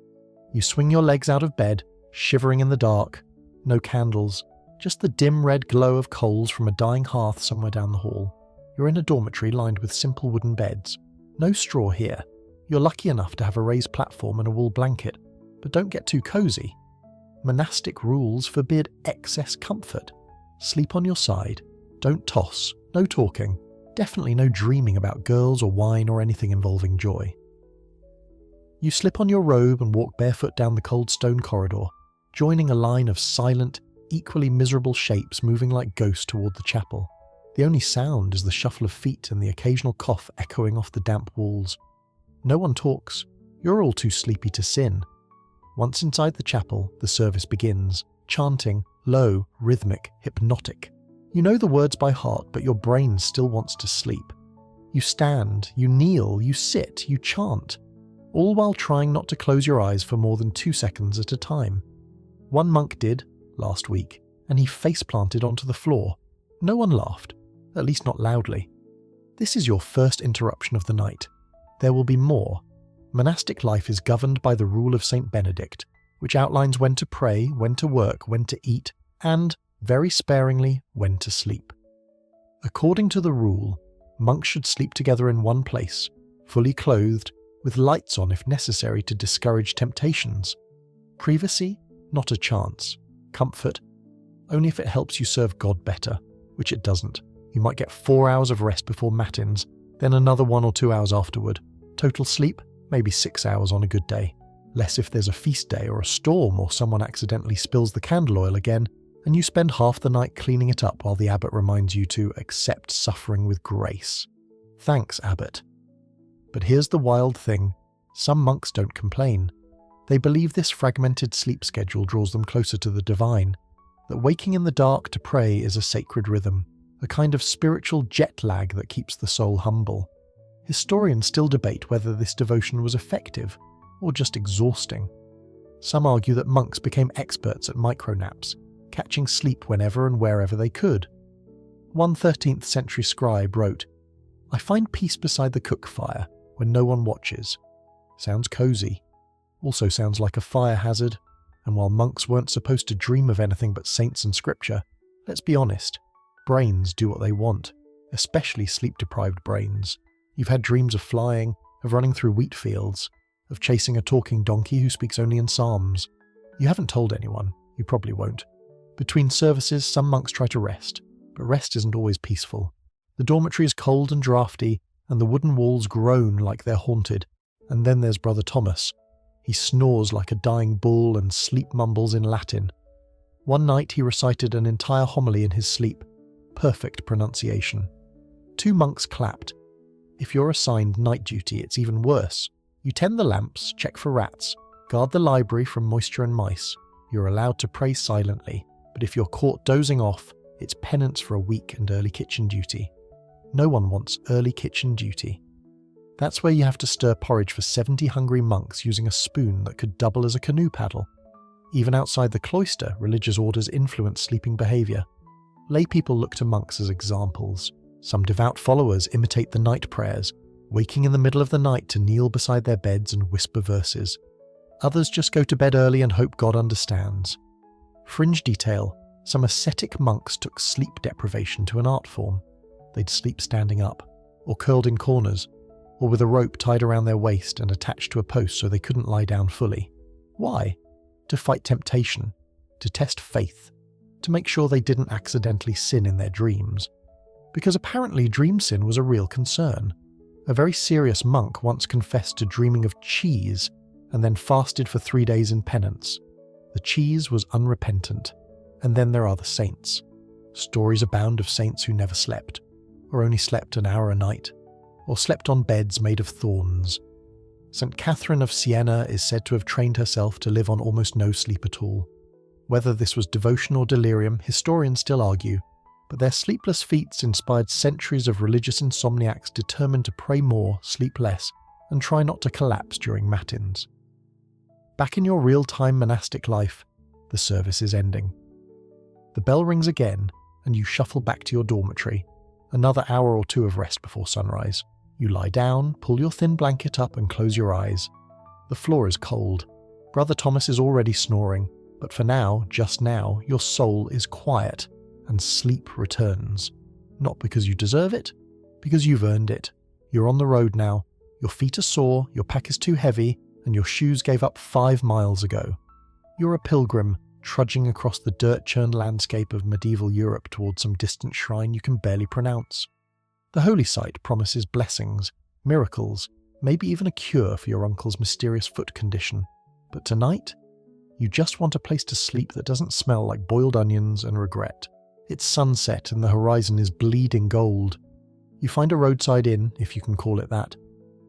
Speaker 1: You swing your legs out of bed, shivering in the dark. No candles, just the dim red glow of coals from a dying hearth somewhere down the hall. You're in a dormitory lined with simple wooden beds. No straw here. You're lucky enough to have a raised platform and a wool blanket, but don't get too cozy. Monastic rules forbid excess comfort. Sleep on your side. Don't toss. No talking. Definitely no dreaming about girls or wine or anything involving joy. You slip on your robe and walk barefoot down the cold stone corridor, joining a line of silent, equally miserable shapes moving like ghosts toward the chapel. The only sound is the shuffle of feet and the occasional cough echoing off the damp walls. No one talks. You're all too sleepy to sin. Once inside the chapel, the service begins, chanting, low, rhythmic, hypnotic. You know the words by heart, but your brain still wants to sleep. You stand, you kneel, you sit, you chant, all while trying not to close your eyes for more than 2 seconds at a time. One monk did, last week, and he face-planted onto the floor. No one laughed, at least not loudly. This is your first interruption of the night. There will be more. Monastic life is governed by the rule of St. Benedict, which outlines when to pray, when to work, when to eat, and, very sparingly, when to sleep. According to the rule, monks should sleep together in one place, fully clothed, with lights on if necessary to discourage temptations. Privacy? Not a chance. Comfort? Only if it helps you serve God better, which it doesn't. You might get 4 hours of rest before matins, then another 1 or 2 hours afterward. Total sleep? Maybe 6 hours on a good day. Less if there's a feast day or a storm or someone accidentally spills the candle oil again, and you spend half the night cleaning it up while the abbot reminds you to accept suffering with grace. Thanks, abbot. But here's the wild thing. Some monks don't complain. They believe this fragmented sleep schedule draws them closer to the divine, that waking in the dark to pray is a sacred rhythm, a kind of spiritual jet lag that keeps the soul humble. Historians still debate whether this devotion was effective or just exhausting. Some argue that monks became experts at micronaps, catching sleep whenever and wherever they could. One 13th century scribe wrote, "I find peace beside the cook fire when no one watches." Sounds cozy. Also sounds like a fire hazard. And while monks weren't supposed to dream of anything but saints and scripture, let's be honest, brains do what they want, especially sleep-deprived brains. You've had dreams of flying, of running through wheat fields, of chasing a talking donkey who speaks only in psalms. You haven't told anyone, you probably won't. Between services, some monks try to rest, but rest isn't always peaceful. The dormitory is cold and drafty, and the wooden walls groan like they're haunted. And then there's Brother Thomas. He snores like a dying bull and sleep mumbles in Latin. One night he recited an entire homily in his sleep. Perfect pronunciation. 2 monks clapped. If you're assigned night duty, it's even worse. You tend the lamps, check for rats, guard the library from moisture and mice. You're allowed to pray silently, but if you're caught dozing off, it's penance for a week and early kitchen duty. No one wants early kitchen duty. That's where you have to stir porridge for 70 hungry monks using a spoon that could double as a canoe paddle. Even outside the cloister, religious orders influence sleeping behaviour. Lay people look to monks as examples. Some devout followers imitate the night prayers, waking in the middle of the night to kneel beside their beds and whisper verses. Others just go to bed early and hope God understands. Fringe detail, some ascetic monks took sleep deprivation to an art form. They'd sleep standing up, or curled in corners, or with a rope tied around their waist and attached to a post so they couldn't lie down fully. Why? To fight temptation, to test faith, to make sure they didn't accidentally sin in their dreams. Because apparently dream sin was a real concern. A very serious monk once confessed to dreaming of cheese and then fasted for 3 days in penance. The cheese was unrepentant. And then there are the saints. Stories abound of saints who never slept, or only slept an hour a night, or slept on beds made of thorns. St. Catherine of Siena is said to have trained herself to live on almost no sleep at all. Whether this was devotion or delirium, historians still argue, but their sleepless feats inspired centuries of religious insomniacs determined to pray more, sleep less, and try not to collapse during matins. Back in your real-time monastic life, the service is ending. The bell rings again, and you shuffle back to your dormitory. Another hour or 2 of rest before sunrise. You lie down, pull your thin blanket up and close your eyes. The floor is cold. Brother Thomas is already snoring, but for now, just now, your soul is quiet, and sleep returns. Not because you deserve it, because you've earned it. You're on the road now. Your feet are sore, your pack is too heavy, and your shoes gave up 5 miles ago. You're a pilgrim, trudging across the dirt-churned landscape of medieval Europe towards some distant shrine you can barely pronounce. The holy site promises blessings, miracles, maybe even a cure for your uncle's mysterious foot condition. But tonight, you just want a place to sleep that doesn't smell like boiled onions and regret. It's sunset and the horizon is bleeding gold. You find a roadside inn, if you can call it that.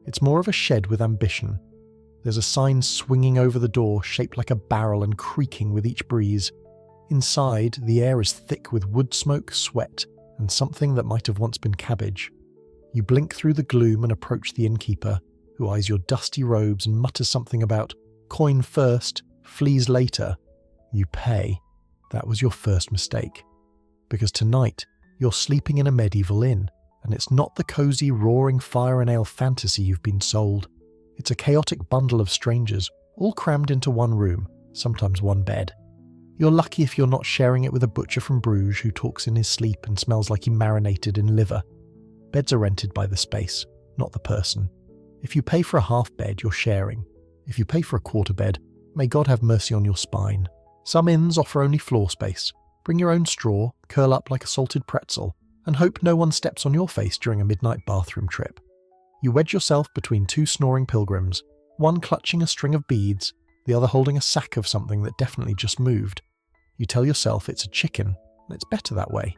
Speaker 1: It's more of a shed with ambition. There's a sign swinging over the door, shaped like a barrel and creaking with each breeze. Inside, the air is thick with wood smoke, sweat, and something that might have once been cabbage. You blink through the gloom and approach the innkeeper, who eyes your dusty robes and mutters something about coin first, fleas later. You pay. That was your first mistake. Because tonight, you're sleeping in a medieval inn, and it's not the cozy, roaring fire and ale fantasy you've been sold. It's a chaotic bundle of strangers, all crammed into one room, sometimes one bed. You're lucky if you're not sharing it with a butcher from Bruges who talks in his sleep and smells like he marinated in liver. Beds are rented by the space, not the person. If you pay for a half bed, you're sharing. If you pay for a quarter bed, may God have mercy on your spine. Some inns offer only floor space. Bring your own straw, curl up like a salted pretzel, and hope no one steps on your face during a midnight bathroom trip. You wedge yourself between two snoring pilgrims, one clutching a string of beads, the other holding a sack of something that definitely just moved. You tell yourself it's a chicken, and it's better that way.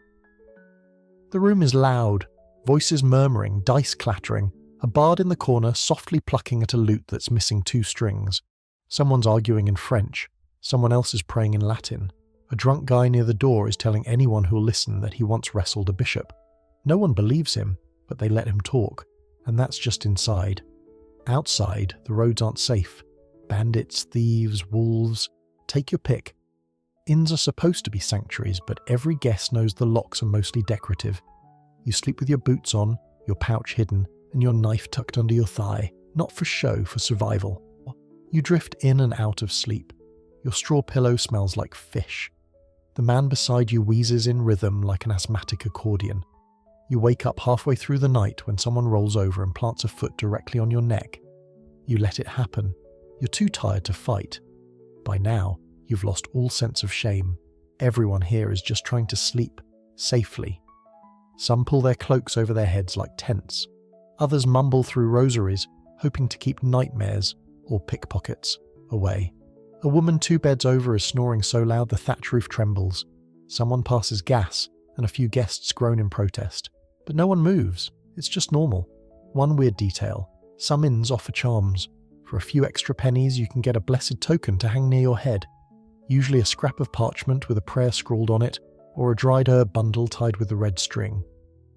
Speaker 1: The room is loud, voices murmuring, dice clattering, a bard in the corner softly plucking at a lute that's missing two strings. Someone's arguing in French, someone else is praying in Latin. A drunk guy near the door is telling anyone who'll listen that he once wrestled a bishop. No one believes him, but they let him talk, and that's just inside. Outside, the roads aren't safe. Bandits, thieves, wolves, take your pick. Inns are supposed to be sanctuaries, but every guest knows the locks are mostly decorative. You sleep with your boots on, your pouch hidden, and your knife tucked under your thigh, not for show, for survival. You drift in and out of sleep. Your straw pillow smells like fish. The man beside you wheezes in rhythm like an asthmatic accordion. You wake up halfway through the night when someone rolls over and plants a foot directly on your neck. You let it happen. You're too tired to fight. By now, you've lost all sense of shame. Everyone here is just trying to sleep, safely. Some pull their cloaks over their heads like tents. Others mumble through rosaries, hoping to keep nightmares, or pickpockets, away. A woman 2 beds over is snoring so loud the thatch roof trembles. Someone passes gas, and a few guests groan in protest. But no one moves. It's just normal. One weird detail. Some inns offer charms. For a few extra pennies, you can get a blessed token to hang near your head. Usually a scrap of parchment with a prayer scrawled on it, or a dried herb bundle tied with a red string.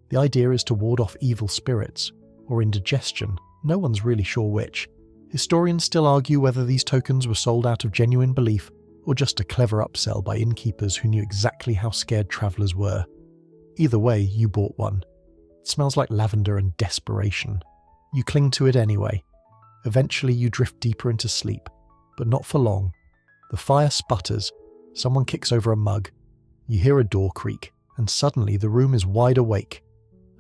Speaker 1: The idea is to ward off evil spirits, or indigestion. No one's really sure which. Historians still argue whether these tokens were sold out of genuine belief, or just a clever upsell by innkeepers who knew exactly how scared travellers were. Either way, you bought one. It smells like lavender and desperation. You cling to it anyway. Eventually you drift deeper into sleep, but not for long. The fire sputters, someone kicks over a mug. You hear a door creak, and suddenly the room is wide awake.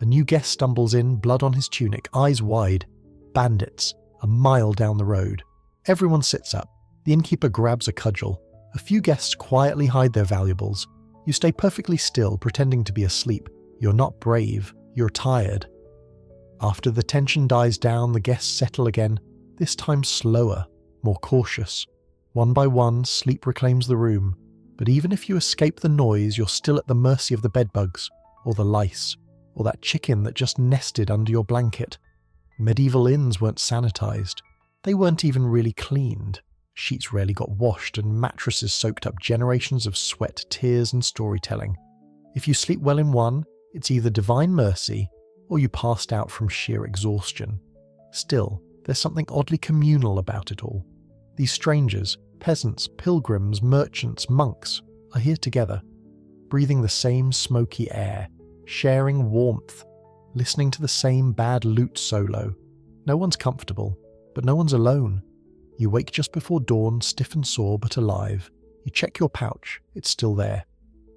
Speaker 1: A new guest stumbles in, blood on his tunic, eyes wide. Bandits, a mile down the road. Everyone sits up. The innkeeper grabs a cudgel. A few guests quietly hide their valuables. You stay perfectly still, pretending to be asleep. You're not brave, you're tired. After the tension dies down, the guests settle again, this time slower, more cautious. One by one, sleep reclaims the room. But even if you escape the noise, you're still at the mercy of the bedbugs, or the lice, or that chicken that just nested under your blanket. Medieval inns weren't sanitized. They weren't even really cleaned. Sheets rarely got washed, and mattresses soaked up generations of sweat, tears, and storytelling. If you sleep well in one, it's either divine mercy, or you passed out from sheer exhaustion. Still, there's something oddly communal about it all. These strangers, peasants, pilgrims, merchants, monks, are here together, breathing the same smoky air, sharing warmth, listening to the same bad lute solo. No one's comfortable, but no one's alone. You wake just before dawn, stiff and sore, but alive. You check your pouch, it's still there.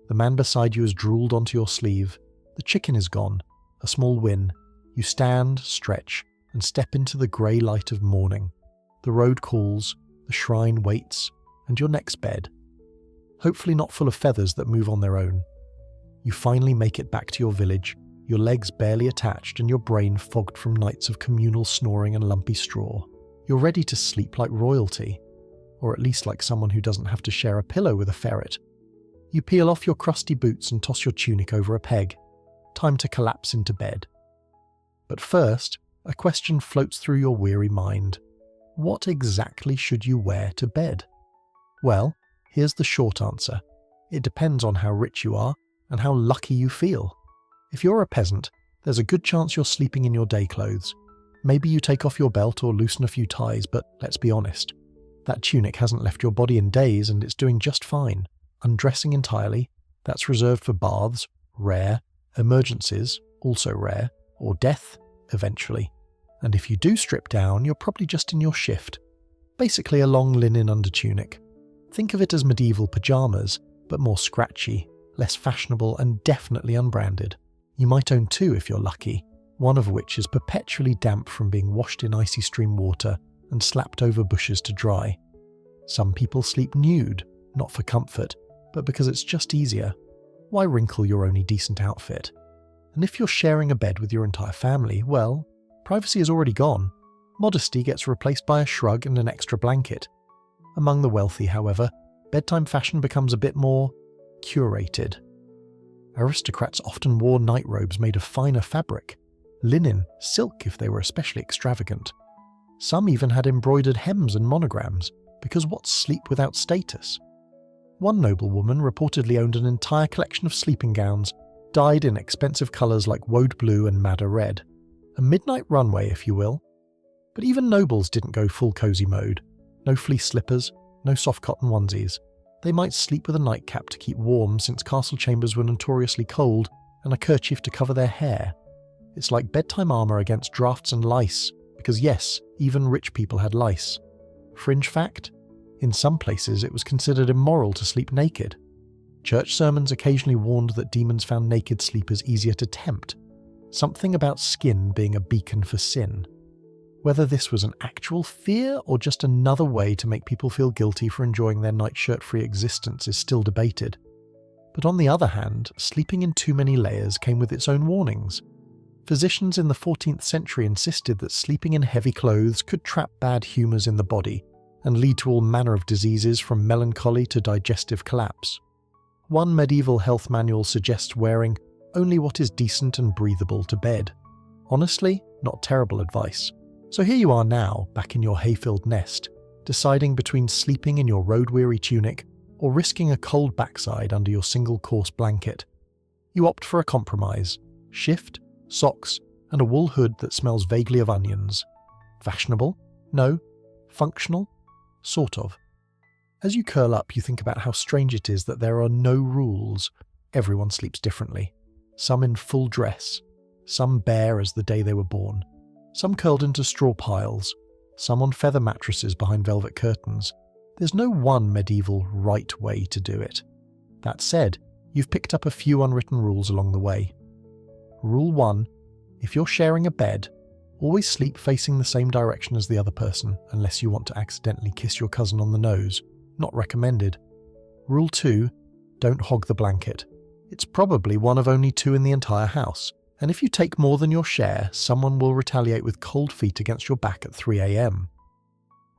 Speaker 1: The man beside you has drooled onto your sleeve. The chicken is gone, a small win. You stand, stretch, and step into the grey light of morning. The road calls, the shrine waits, and your next bed. Hopefully not full of feathers that move on their own. You finally make it back to your village, your legs barely attached and your brain fogged from nights of communal snoring and lumpy straw. You're ready to sleep like royalty, or at least like someone who doesn't have to share a pillow with a ferret. You peel off your crusty boots and toss your tunic over a peg. Time to collapse into bed. But first, a question floats through your weary mind. What exactly should you wear to bed? Well, here's the short answer. It depends on how rich you are and how lucky you feel. If you're a peasant, there's a good chance you're sleeping in your day clothes. Maybe you take off your belt or loosen a few ties, but let's be honest. That tunic hasn't left your body in days and it's doing just fine. Undressing entirely, that's reserved for baths, rare, emergencies, also rare, or death, eventually. And if you do strip down, you're probably just in your shift. Basically a long linen undertunic. Think of it as medieval pyjamas, but more scratchy, less fashionable and definitely unbranded. You might own two if you're lucky, one of which is perpetually damp from being washed in icy stream water and slapped over bushes to dry. Some people sleep nude, not for comfort, but because it's just easier. Why wrinkle your only decent outfit? And if you're sharing a bed with your entire family, well, privacy is already gone. Modesty gets replaced by a shrug and an extra blanket. Among the wealthy, however, bedtime fashion becomes a bit more curated. Aristocrats often wore night robes made of finer fabric, linen, silk if they were especially extravagant. Some even had embroidered hems and monograms, because what's sleep without status? One noblewoman reportedly owned an entire collection of sleeping gowns, dyed in expensive colours like woad blue and madder red. A midnight runway, if you will. But even nobles didn't go full cosy mode. No fleece slippers, no soft cotton onesies. They might sleep with a nightcap to keep warm since castle chambers were notoriously cold, and a kerchief to cover their hair. It's like bedtime armour against drafts and lice, because yes, even rich people had lice. Fringe fact? In some places it was considered immoral to sleep naked. Church sermons occasionally warned that demons found naked sleepers easier to tempt. Something about skin being a beacon for sin. Whether this was an actual fear or just another way to make people feel guilty for enjoying their nightshirt-free existence is still debated. But on the other hand, sleeping in too many layers came with its own warnings. Physicians in the 14th century insisted that sleeping in heavy clothes could trap bad humours in the body and lead to all manner of diseases from melancholy to digestive collapse. One medieval health manual suggests wearing only what is decent and breathable to bed. Honestly, not terrible advice. So here you are now, back in your hay-filled nest, deciding between sleeping in your road-weary tunic or risking a cold backside under your single-course blanket. You opt for a compromise: shift, socks, and a wool hood that smells vaguely of onions. Fashionable? No. Functional? Sort of. As you curl up, you think about how strange it is that there are no rules. Everyone sleeps differently. Some in full dress, some bare as the day they were born. Some curled into straw piles, some on feather mattresses behind velvet curtains. There's no one medieval right way to do it. That said, you've picked up a few unwritten rules along the way. Rule 1. If you're sharing a bed, always sleep facing the same direction as the other person, unless you want to accidentally kiss your cousin on the nose. Not recommended. Rule 2. Don't hog the blanket. It's probably one of only two in the entire house. And if you take more than your share, someone will retaliate with cold feet against your back at 3 a.m.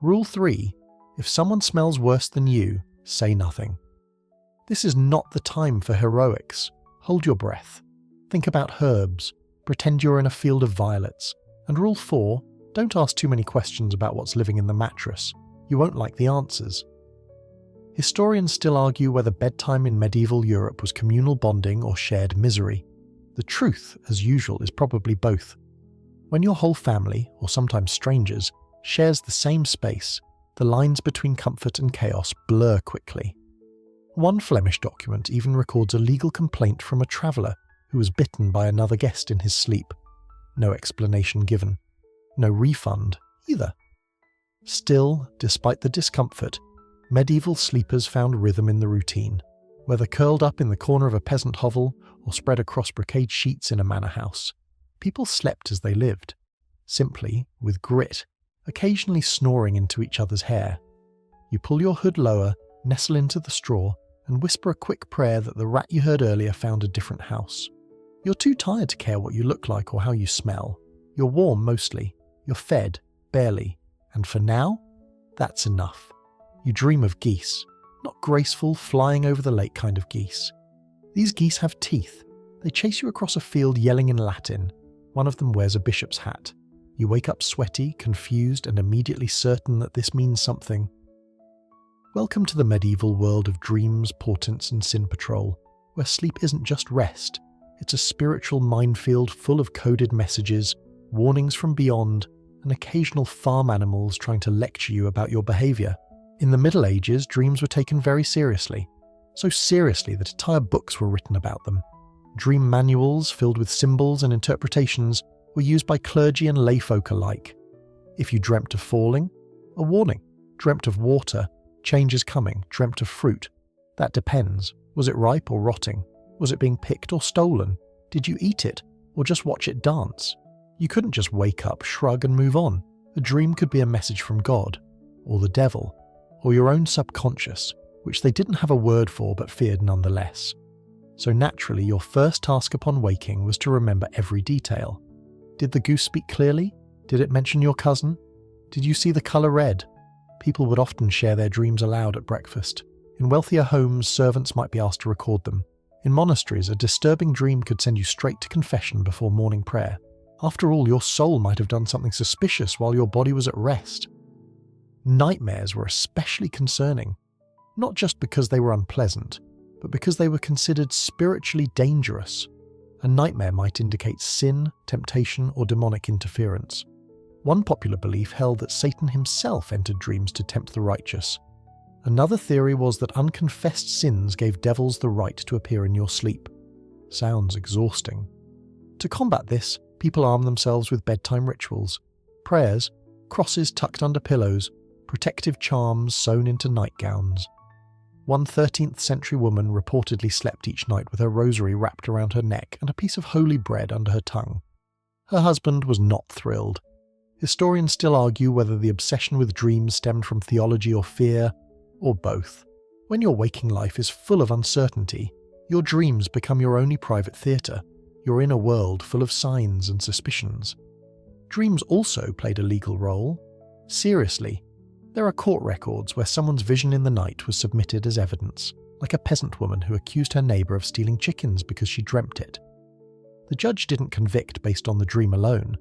Speaker 1: Rule 3. If someone smells worse than you, say nothing. This is not the time for heroics. Hold your breath. Think about herbs. Pretend you're in a field of violets. And Rule 4. Don't ask too many questions about what's living in the mattress. You won't like the answers. Historians still argue whether bedtime in medieval Europe was communal bonding or shared misery. The truth, as usual, is probably both. When your whole family, or sometimes strangers, shares the same space, the lines between comfort and chaos blur quickly. One Flemish document even records a legal complaint from a traveller who was bitten by another guest in his sleep. No explanation given. No refund, either. Still, despite the discomfort, medieval sleepers found rhythm in the routine, whether curled up in the corner of a peasant hovel or spread across brocade sheets in a manor house. People slept as they lived, simply, with grit, occasionally snoring into each other's hair. You pull your hood lower, nestle into the straw, and whisper a quick prayer that the rat you heard earlier found a different house. You're too tired to care what you look like or how you smell. You're warm mostly. You're fed, barely. And for now, that's enough. You dream of geese. Not graceful, flying over the lake kind of geese. These geese have teeth. They chase you across a field yelling in Latin. One of them wears a bishop's hat. You wake up sweaty, confused, and immediately certain that this means something. Welcome to the medieval world of dreams, portents, and sin patrol, where sleep isn't just rest. It's a spiritual minefield full of coded messages, warnings from beyond, and occasional farm animals trying to lecture you about your behaviour. In the Middle Ages, dreams were taken very seriously. so seriously that entire books were written about them. Dream manuals filled with symbols and interpretations were used by clergy and layfolk alike. If you dreamt of falling, a warning. Dreamt of water, change is coming. Dreamt of fruit. That depends. Was it ripe or rotting? Was it being picked or stolen? Did you eat it or just watch it dance? You couldn't just wake up, shrug and move on. A dream could be a message from God, or the devil, or your own subconscious, which they didn't have a word for but feared nonetheless. So naturally, your first task upon waking was to remember every detail. Did the goose speak clearly? Did it mention your cousin? Did you see the colour red? People would often share their dreams aloud at breakfast. In wealthier homes, servants might be asked to record them. In monasteries, a disturbing dream could send you straight to confession before morning prayer. After all, your soul might have done something suspicious while your body was at rest. Nightmares were especially concerning, not just because they were unpleasant, but because they were considered spiritually dangerous. A nightmare might indicate sin, temptation, or demonic interference. One popular belief held that Satan himself entered dreams to tempt the righteous. Another theory was that unconfessed sins gave devils the right to appear in your sleep. Sounds exhausting. To combat this, people arm themselves with bedtime rituals, prayers, crosses tucked under pillows, protective charms sewn into nightgowns. One 13th century woman reportedly slept each night with her rosary wrapped around her neck and a piece of holy bread under her tongue. Her husband was not thrilled. Historians still argue whether the obsession with dreams stemmed from theology or fear, or both. When your waking life is full of uncertainty, your dreams become your only private theatre, your inner world full of signs and suspicions. Dreams also played a legal role. Seriously, there are court records where someone's vision in the night was submitted as evidence, like a peasant woman who accused her neighbour of stealing chickens because she dreamt it. The judge didn't convict based on the dream alone,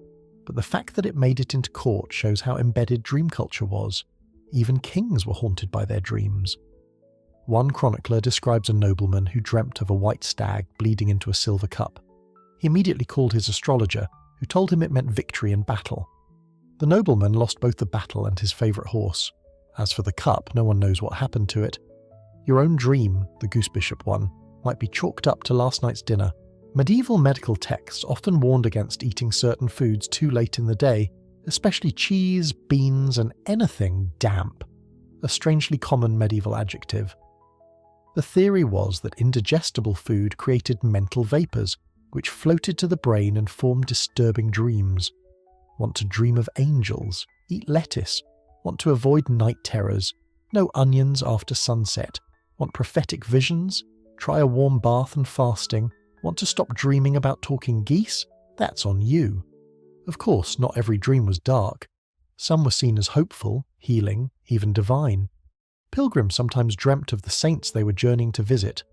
Speaker 1: but the fact that it made it into court shows how embedded dream culture was. Even kings were haunted by their dreams. One chronicler describes a nobleman who dreamt of a white stag bleeding into a silver cup. He immediately called his astrologer, who told him it meant victory in battle. The nobleman lost both the battle and his favourite horse. As for the cup, no one knows what happened to it. Your own dream, the Goose Bishop one, might be chalked up to last night's dinner. Medieval medical texts often warned against eating certain foods too late in the day, especially cheese, beans, and anything damp, a strangely common medieval adjective. The theory was that indigestible food created mental vapours, which floated to the brain and formed disturbing dreams. Want to dream of angels? Eat lettuce. Want to avoid night terrors? No onions after sunset. Want prophetic visions? Try a warm bath and fasting. Want to stop dreaming about talking geese? That's on you. Of course, not every dream was dark. Some were seen as hopeful, healing, even divine. Pilgrims sometimes dreamt of the saints they were journeying to visit.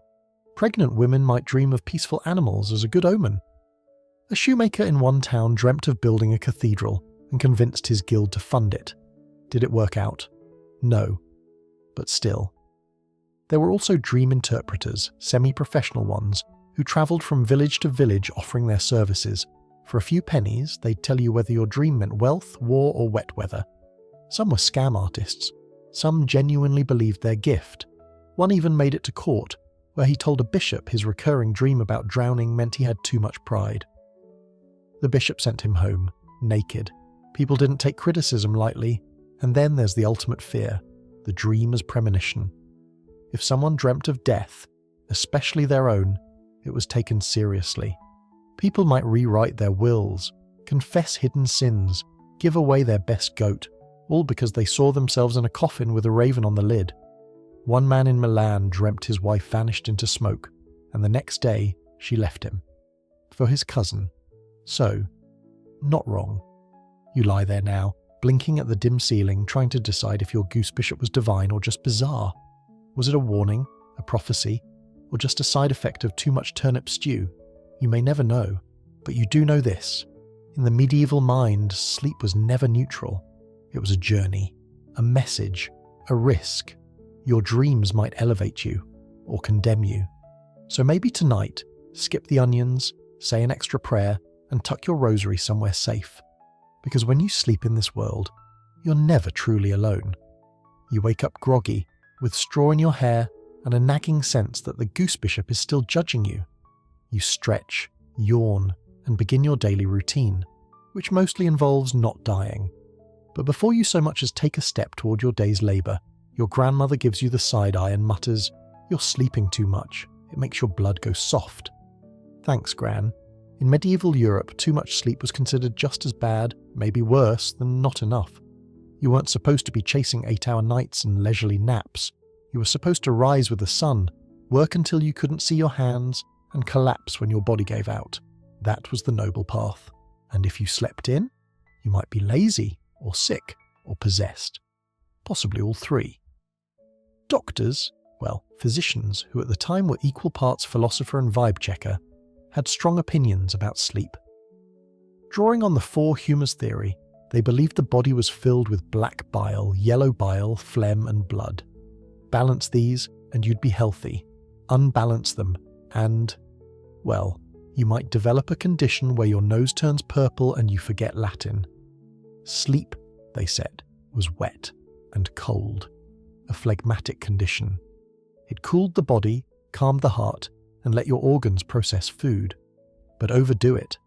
Speaker 1: Pregnant women might dream of peaceful animals as a good omen. A shoemaker in one town dreamt of building a cathedral and convinced his guild to fund it. Did it work out? No. But still. There were also dream interpreters, semi-professional ones, who travelled from village to village offering their services. For a few pennies, they'd tell you whether your dream meant wealth, war, or wet weather. Some were scam artists. Some genuinely believed their gift. One even made it to court, where he told a bishop his recurring dream about drowning meant he had too much pride. The bishop sent him home, naked. People didn't take criticism lightly, and then there's the ultimate fear, the dream as premonition. If someone dreamt of death, especially their own, it was taken seriously. People might rewrite their wills, confess hidden sins, give away their best goat, all because they saw themselves in a coffin with a raven on the lid. One man in Milan dreamt his wife vanished into smoke, and the next day she left him. For his cousin. So, not wrong. You lie there now, blinking at the dim ceiling, trying to decide if your goose bishop was divine or just bizarre. Was it a warning, a prophecy, or just a side effect of too much turnip stew? You may never know, but you do know this. In the medieval mind, sleep was never neutral. It was a journey, a message, a risk. Your dreams might elevate you, or condemn you. So maybe tonight, skip the onions, say an extra prayer, and tuck your rosary somewhere safe. Because when you sleep in this world, you're never truly alone. You wake up groggy, with straw in your hair, and a nagging sense that the goose bishop is still judging you. You stretch, yawn, and begin your daily routine, which mostly involves not dying. But before you so much as take a step toward your day's labour, your grandmother gives you the side eye and mutters, "You're sleeping too much. It makes your blood go soft." Thanks, Gran. In medieval Europe, too much sleep was considered just as bad, maybe worse, than not enough. You weren't supposed to be chasing 8-hour nights and leisurely naps. You were supposed to rise with the sun, work until you couldn't see your hands, and collapse when your body gave out. That was the noble path. And if you slept in, you might be lazy, or sick, or possessed. Possibly all three. Doctors, well, physicians, who at the time were equal parts philosopher and vibe checker, had strong opinions about sleep. Drawing on the four humours theory, they believed the body was filled with black bile, yellow bile, phlegm and blood. Balance these and you'd be healthy. Unbalance them and, well, you might develop a condition where your nose turns purple and you forget Latin. Sleep, they said, was wet and cold, a phlegmatic condition. It cooled the body, calmed the heart, and let your organs process food. But overdo it.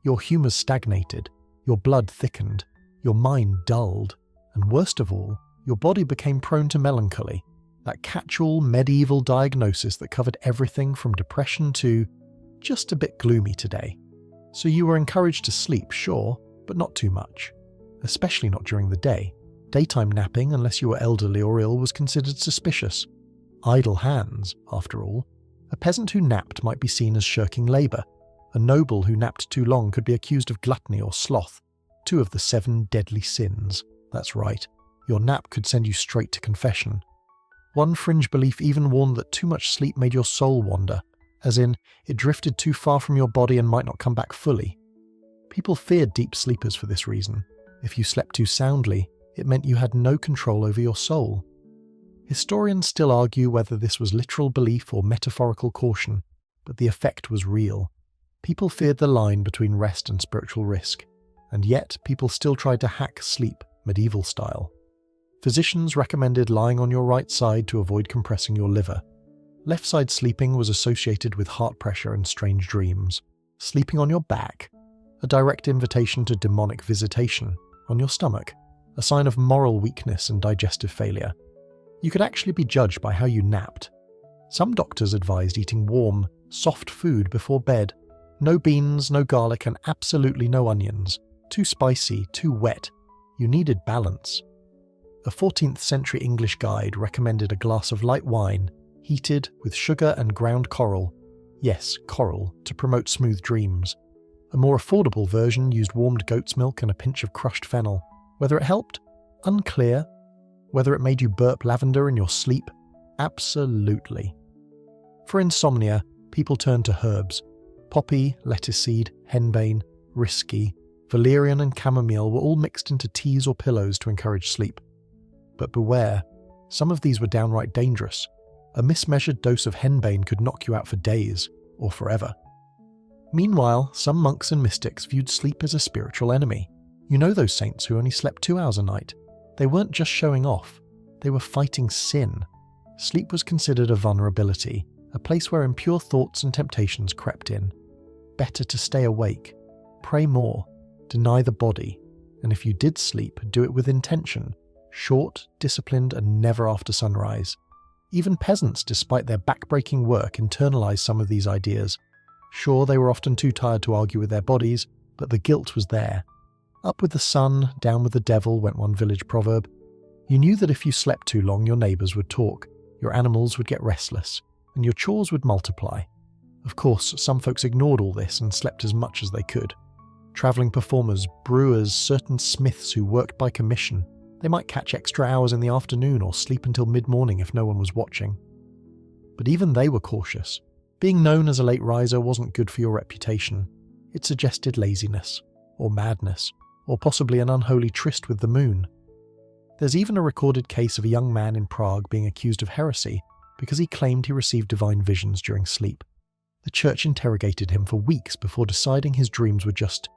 Speaker 1: Your humours stagnated, your blood thickened, your mind dulled, and worst of all, your body became prone to melancholy, that catch-all medieval diagnosis that covered everything from depression to just a bit gloomy today. So you were encouraged to sleep, sure, but not too much. Especially not during the day. Daytime napping, unless you were elderly or ill, was considered suspicious. Idle hands, after all. A peasant who napped might be seen as shirking labour. A noble who napped too long could be accused of gluttony or sloth, 2 of the 7 deadly sins. That's right, your nap could send you straight to confession. One fringe belief even warned that too much sleep made your soul wander, as in, it drifted too far from your body and might not come back fully. People feared deep sleepers for this reason. If you slept too soundly, it meant you had no control over your soul. Historians still argue whether this was literal belief or metaphorical caution, but the effect was real. People feared the line between rest and spiritual risk, and yet people still tried to hack sleep, medieval style. Physicians recommended lying on your right side to avoid compressing your liver. Left side sleeping was associated with heart pressure and strange dreams. Sleeping on your back, a direct invitation to demonic visitation. On your stomach, a sign of moral weakness and digestive failure. You could actually be judged by how you napped. Some doctors advised eating warm, soft food before bed. No beans, no garlic, and absolutely no onions. Too spicy, too wet. You needed balance. A 14th century English guide recommended a glass of light wine, heated with sugar and ground coral. Yes, coral, to promote smooth dreams. A more affordable version used warmed goat's milk and a pinch of crushed fennel. Whether it helped? Unclear. Whether it made you burp lavender in your sleep? Absolutely. For insomnia, people turned to herbs. Poppy, lettuce seed, henbane, risky, valerian and chamomile were all mixed into teas or pillows to encourage sleep. But beware, some of these were downright dangerous. A mismeasured dose of henbane could knock you out for days, or forever. Meanwhile, some monks and mystics viewed sleep as a spiritual enemy. You know those saints who only slept 2 hours a night. They weren't just showing off, they were fighting sin. Sleep was considered a vulnerability, a place where impure thoughts and temptations crept in. Better to stay awake, pray more, deny the body, and if you did sleep, do it with intention, short, disciplined, and never after sunrise. Even peasants, despite their backbreaking work, internalized some of these ideas. Sure, they were often too tired to argue with their bodies, but the guilt was there. Up with the sun, down with the devil, went one village proverb. You knew that if you slept too long, your neighbours would talk, your animals would get restless, and your chores would multiply. Of course, some folks ignored all this and slept as much as they could. Travelling performers, brewers, certain smiths who worked by commission. They might catch extra hours in the afternoon or sleep until mid-morning if no one was watching. But even they were cautious. Being known as a late riser wasn't good for your reputation. It suggested laziness, or madness, or possibly an unholy tryst with the moon. There's even a recorded case of a young man in Prague being accused of heresy because he claimed he received divine visions during sleep. The church interrogated him for weeks before deciding his dreams were just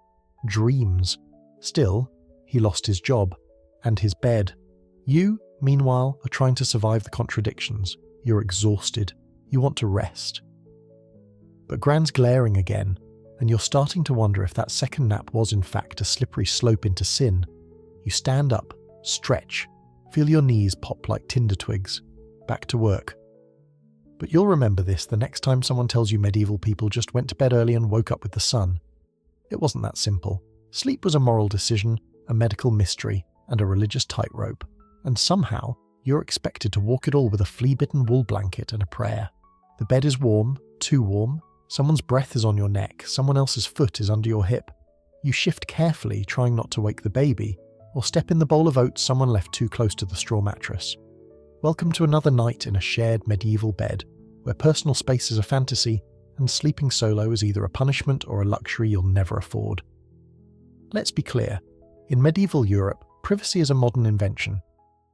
Speaker 1: dreams. Still, he lost his job and his bed. You, meanwhile, are trying to survive the contradictions. You're exhausted. You want to rest. But Gran's glaring again, and you're starting to wonder if that second nap was in fact a slippery slope into sin. You stand up, stretch, feel your knees pop like tinder twigs. Back to work. But you'll remember this the next time someone tells you medieval people just went to bed early and woke up with the sun. It wasn't that simple. Sleep was a moral decision, a medical mystery, and a religious tightrope. And somehow, you're expected to walk it all with a flea-bitten wool blanket and a prayer. The bed is warm, too warm. Someone's breath is on your neck, someone else's foot is under your hip. You shift carefully, trying not to wake the baby, or step in the bowl of oats someone left too close to the straw mattress. Welcome to another night in a shared medieval bed, where personal space is a fantasy and sleeping solo is either a punishment or a luxury you'll never afford. Let's be clear, in medieval Europe, privacy is a modern invention.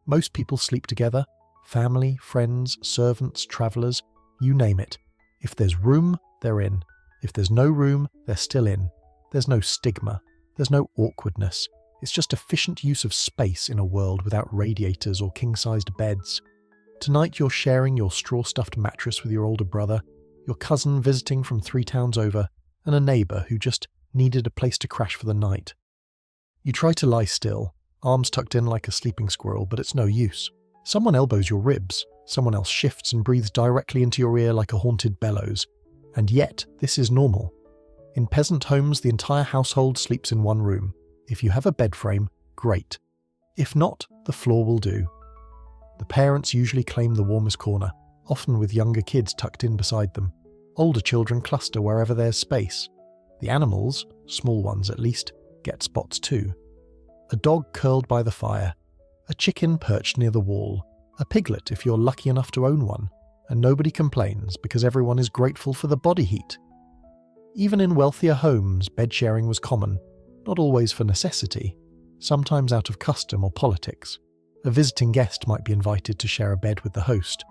Speaker 1: Most people sleep together, family, friends, servants, travellers, you name it. If there's room, they're in. If there's no room, they're still in. There's no stigma. There's no awkwardness. It's just efficient use of space in a world without radiators or king-sized beds. Tonight you're sharing your straw-stuffed mattress with your older brother, your cousin visiting from 3 towns over, and a neighbour who just needed a place to crash for the night. You try to lie still, arms tucked in like a sleeping squirrel, but it's no use. Someone elbows your ribs, someone else shifts and breathes directly into your ear like a haunted bellows. And yet, this is normal. In peasant homes, the entire household sleeps in one room. If you have a bed frame, great. If not, the floor will do. The parents usually claim the warmest corner, often with younger kids tucked in beside them. Older children cluster wherever there's space. The animals, small ones at least, get spots too. A dog curled by the fire, a chicken perched near the wall, a piglet if you're lucky enough to own one, and nobody complains because everyone is grateful for the body heat. Even in wealthier homes, bed sharing was common, not always for necessity, sometimes out of custom or politics. A visiting guest might be invited to share a bed with the host,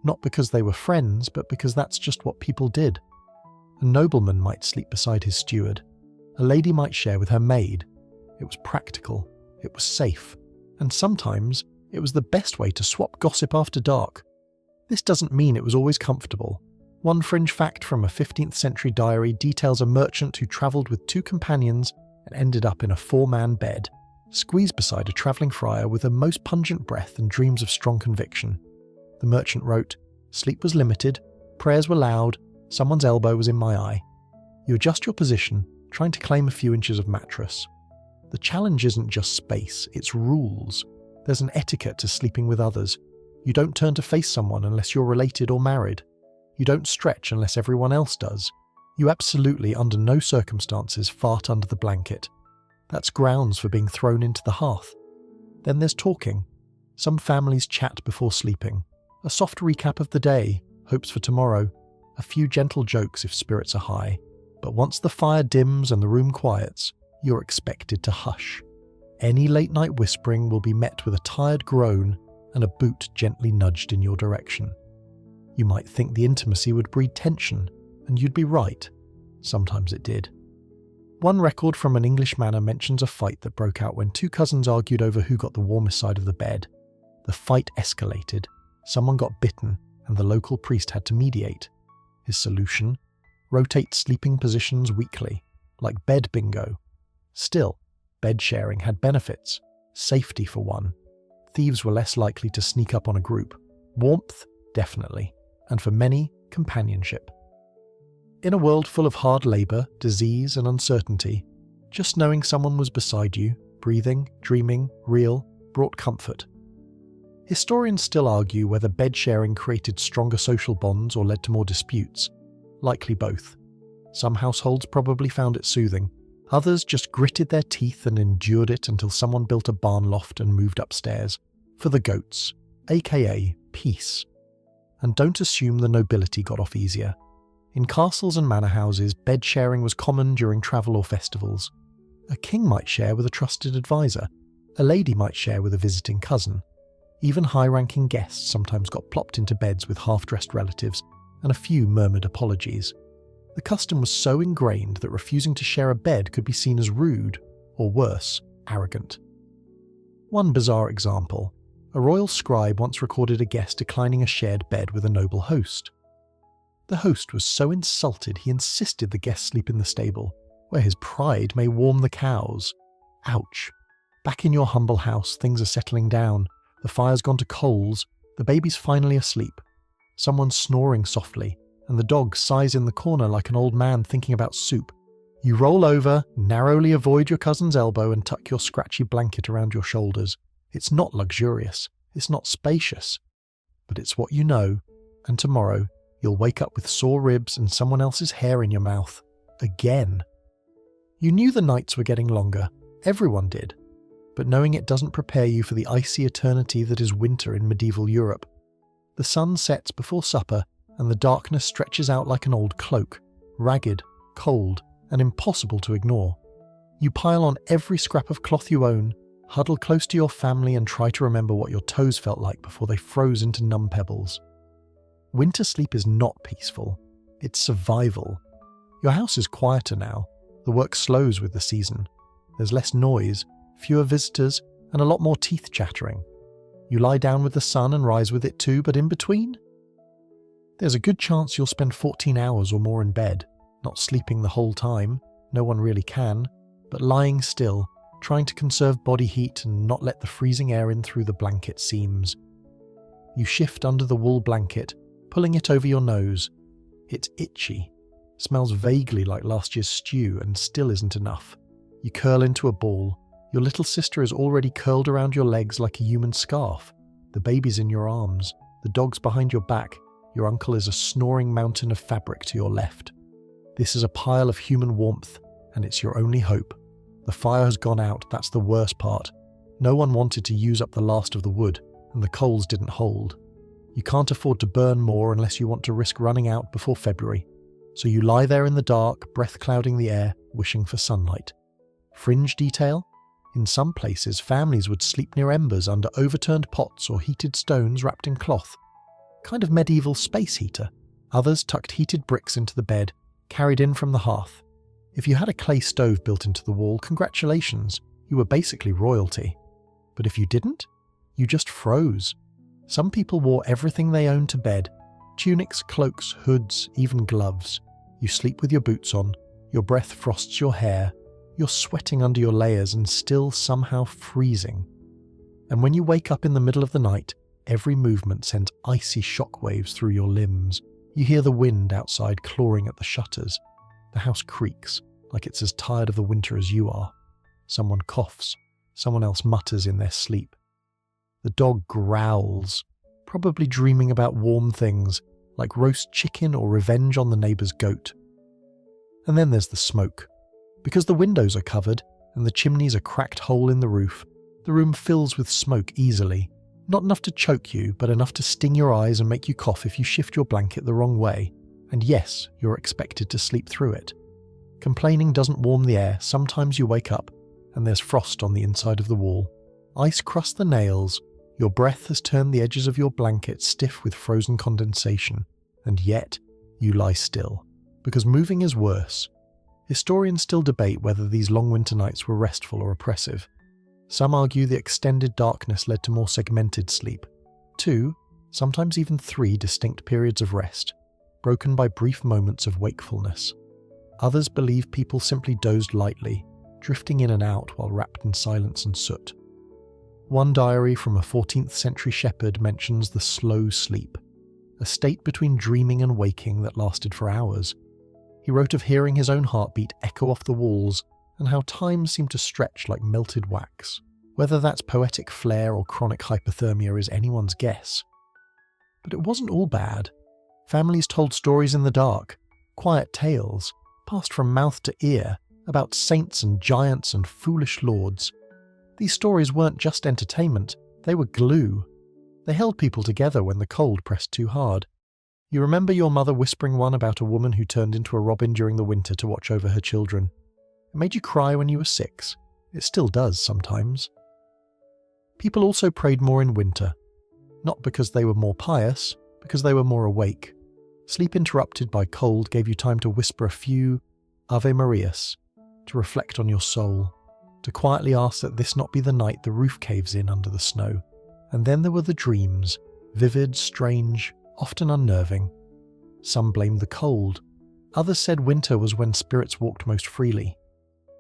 Speaker 1: not because they were friends, but because that's just what people did. A nobleman might sleep beside his steward. A lady might share with her maid. It was practical, it was safe, and sometimes it was the best way to swap gossip after dark. This doesn't mean it was always comfortable. One fringe fact from a 15th century diary details a merchant who travelled with 2 companions and ended up in a 4-man bed, squeezed beside a travelling friar with a most pungent breath and dreams of strong conviction. The merchant wrote, "Sleep was limited, prayers were loud, someone's elbow was in my eye." You adjust your position, trying to claim a few inches of mattress. The challenge isn't just space, it's rules. There's an etiquette to sleeping with others. You don't turn to face someone unless you're related or married. You don't stretch unless everyone else does. You absolutely, under no circumstances, fart under the blanket. That's grounds for being thrown into the hearth. Then there's talking. Some families chat before sleeping. A soft recap of the day, hopes for tomorrow, a few gentle jokes if spirits are high. But once the fire dims and the room quiets, you're expected to hush. Any late-night whispering will be met with a tired groan and a boot gently nudged in your direction. You might think the intimacy would breed tension, and you'd be right. Sometimes it did. One record from an English manor mentions a fight that broke out when 2 cousins argued over who got the warmest side of the bed. The fight escalated. Someone got bitten, and the local priest had to mediate. His solution? Rotate sleeping positions weekly, like bed bingo. Still, bed sharing had benefits. Safety for one. Thieves were less likely to sneak up on a group. Warmth? Definitely. And for many, companionship. In a world full of hard labour, disease and uncertainty, just knowing someone was beside you, breathing, dreaming, real, brought comfort. Historians still argue whether bed sharing created stronger social bonds or led to more disputes. Likely both. Some households probably found it soothing. Others just gritted their teeth and endured it until someone built a barn loft and moved upstairs. For the goats, aka peace. And don't assume the nobility got off easier. In castles and manor houses, bed sharing was common during travel or festivals. A king might share with a trusted advisor. A lady might share with a visiting cousin. Even high-ranking guests sometimes got plopped into beds with half-dressed relatives, and a few murmured apologies. The custom was so ingrained that refusing to share a bed could be seen as rude, or worse, arrogant. One bizarre example. A royal scribe once recorded a guest declining a shared bed with a noble host. The host was so insulted he insisted the guest sleep in the stable, where his pride may warm the cows. Ouch. Back in your humble house, things are settling down. The fire's gone to coals, the baby's finally asleep. Someone's snoring softly, and the dog sighs in the corner like an old man thinking about soup. You roll over, narrowly avoid your cousin's elbow and tuck your scratchy blanket around your shoulders. It's not luxurious, it's not spacious, but it's what you know, and tomorrow you'll wake up with sore ribs and someone else's hair in your mouth. Again. You knew the nights were getting longer, everyone did, but knowing it doesn't prepare you for the icy eternity that is winter in medieval Europe. The sun sets before supper, and the darkness stretches out like an old cloak, ragged, cold, and impossible to ignore. You pile on every scrap of cloth you own, huddle close to your family and try to remember what your toes felt like before they froze into numb pebbles. Winter sleep is not peaceful, it's survival. Your house is quieter now, the work slows with the season. There's less noise, fewer visitors, and a lot more teeth chattering. You lie down with the sun and rise with it too, but in between? There's a good chance you'll spend 14 hours or more in bed, not sleeping the whole time, no one really can, but lying still, trying to conserve body heat and not let the freezing air in through the blanket seams. You shift under the wool blanket, pulling it over your nose. It's itchy, smells vaguely like last year's stew and still isn't enough. You curl into a ball. Your little sister is already curled around your legs like a human scarf. The baby's in your arms. The dog's behind your back. Your uncle is a snoring mountain of fabric to your left. This is a pile of human warmth, and it's your only hope. The fire has gone out, that's the worst part. No one wanted to use up the last of the wood, and the coals didn't hold. You can't afford to burn more unless you want to risk running out before February. So you lie there in the dark, breath clouding the air, wishing for sunlight. Fringe detail? In some places, families would sleep near embers under overturned pots or heated stones wrapped in cloth. Kind of medieval space heater. Others tucked heated bricks into the bed, carried in from the hearth. If you had a clay stove built into the wall, congratulations, you were basically royalty. But if you didn't, you just froze. Some people wore everything they owned to bed, tunics, cloaks, hoods, even gloves. You sleep with your boots on, your breath frosts your hair, you're sweating under your layers and still somehow freezing. And when you wake up in the middle of the night, every movement sends icy shockwaves through your limbs. You hear the wind outside clawing at the shutters. The house creaks, like it's as tired of the winter as you are. Someone coughs. Someone else mutters in their sleep. The dog growls, probably dreaming about warm things, like roast chicken or revenge on the neighbour's goat. And then there's the smoke. Because the windows are covered, and the chimney's a cracked hole in the roof, the room fills with smoke easily. Not enough to choke you, but enough to sting your eyes and make you cough if you shift your blanket the wrong way. And yes, you're expected to sleep through it. Complaining doesn't warm the air. Sometimes you wake up, and there's frost on the inside of the wall. Ice crusts the nails. Your breath has turned the edges of your blanket stiff with frozen condensation. And yet, you lie still. Because moving is worse. Historians still debate whether these long winter nights were restful or oppressive. Some argue the extended darkness led to more segmented sleep. 2, sometimes even 3 distinct periods of rest, broken by brief moments of wakefulness. Others believe people simply dozed lightly, drifting in and out while wrapped in silence and soot. One diary from a 14th century shepherd mentions the slow sleep, a state between dreaming and waking that lasted for hours. He wrote of hearing his own heartbeat echo off the walls and how time seemed to stretch like melted wax. Whether that's poetic flair or chronic hypothermia is anyone's guess. But it wasn't all bad. Families told stories in the dark, quiet tales, passed from mouth to ear, about saints and giants and foolish lords. These stories weren't just entertainment, they were glue. They held people together when the cold pressed too hard. You remember your mother whispering one about a woman who turned into a robin during the winter to watch over her children. It made you cry when you were 6. It still does sometimes. People also prayed more in winter. Not because they were more pious, because they were more awake. Sleep interrupted by cold gave you time to whisper a few Ave Marias, to reflect on your soul, to quietly ask that this not be the night the roof caves in under the snow, And then there were the dreams, vivid, strange, often unnerving. Some blamed the cold. Others said winter was when spirits walked most freely.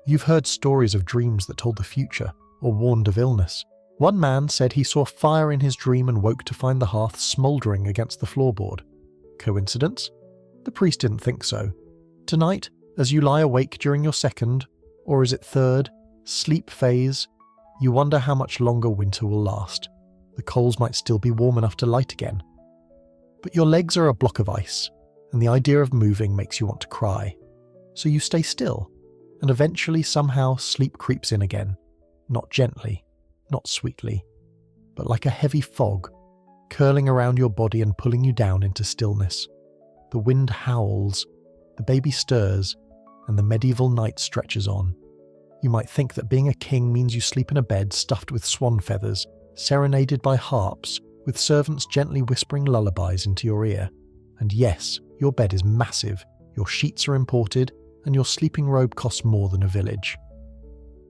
Speaker 1: You've heard stories of dreams that told the future or warned of illness. One man said he saw fire in his dream and woke to find the hearth smouldering against the floorboard. Coincidence? The priest didn't think so. Tonight, as you lie awake during your second, or is it third, sleep phase, you wonder how much longer winter will last. The coals might still be warm enough to light again. But your legs are a block of ice, and the idea of moving makes you want to cry. So you stay still, and eventually somehow sleep creeps in again. Not gently, not sweetly, but like a heavy fog, curling around your body and pulling you down into stillness. The wind howls, the baby stirs, and the medieval night stretches on. You might think that being a king means you sleep in a bed stuffed with swan feathers, serenaded by harps, with servants gently whispering lullabies into your ear. And yes, your bed is massive, your sheets are imported, and your sleeping robe costs more than a village.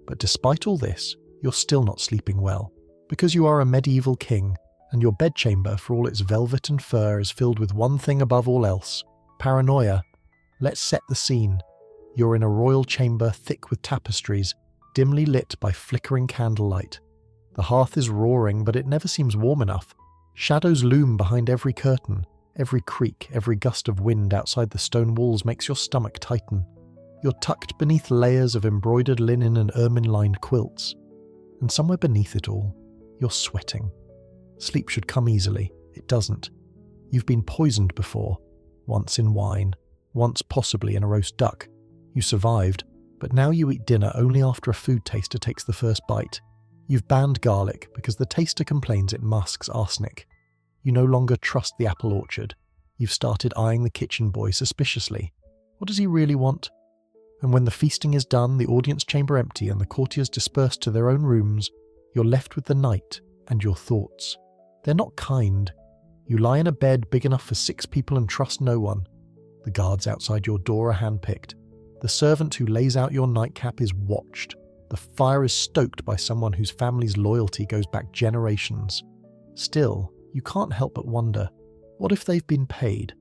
Speaker 1: But despite all this, you're still not sleeping well, because you are a medieval king, and your bedchamber, for all its velvet and fur, is filled with one thing above all else: paranoia. Let's set the scene. You're in a royal chamber thick with tapestries, dimly lit by flickering candlelight. The hearth is roaring, but it never seems warm enough. Shadows loom behind every curtain. Every creak, every gust of wind outside the stone walls makes your stomach tighten. You're tucked beneath layers of embroidered linen and ermine-lined quilts. And somewhere beneath it all, you're sweating. Sleep should come easily. It doesn't. You've been poisoned before. Once in wine. Once possibly in a roast duck. You survived, but now you eat dinner only after a food taster takes the first bite. You've banned garlic because the taster complains it masks arsenic. You no longer trust the apple orchard. You've started eyeing the kitchen boy suspiciously. What does he really want? And when the feasting is done, the audience chamber empty and the courtiers dispersed to their own rooms, you're left with the night and your thoughts. They're not kind. You lie in a bed big enough for 6 people and trust no one. The guards outside your door are handpicked. The servant who lays out your nightcap is watched. The fire is stoked by someone whose family's loyalty goes back generations. Still, you can't help but wonder, what if they've been paid?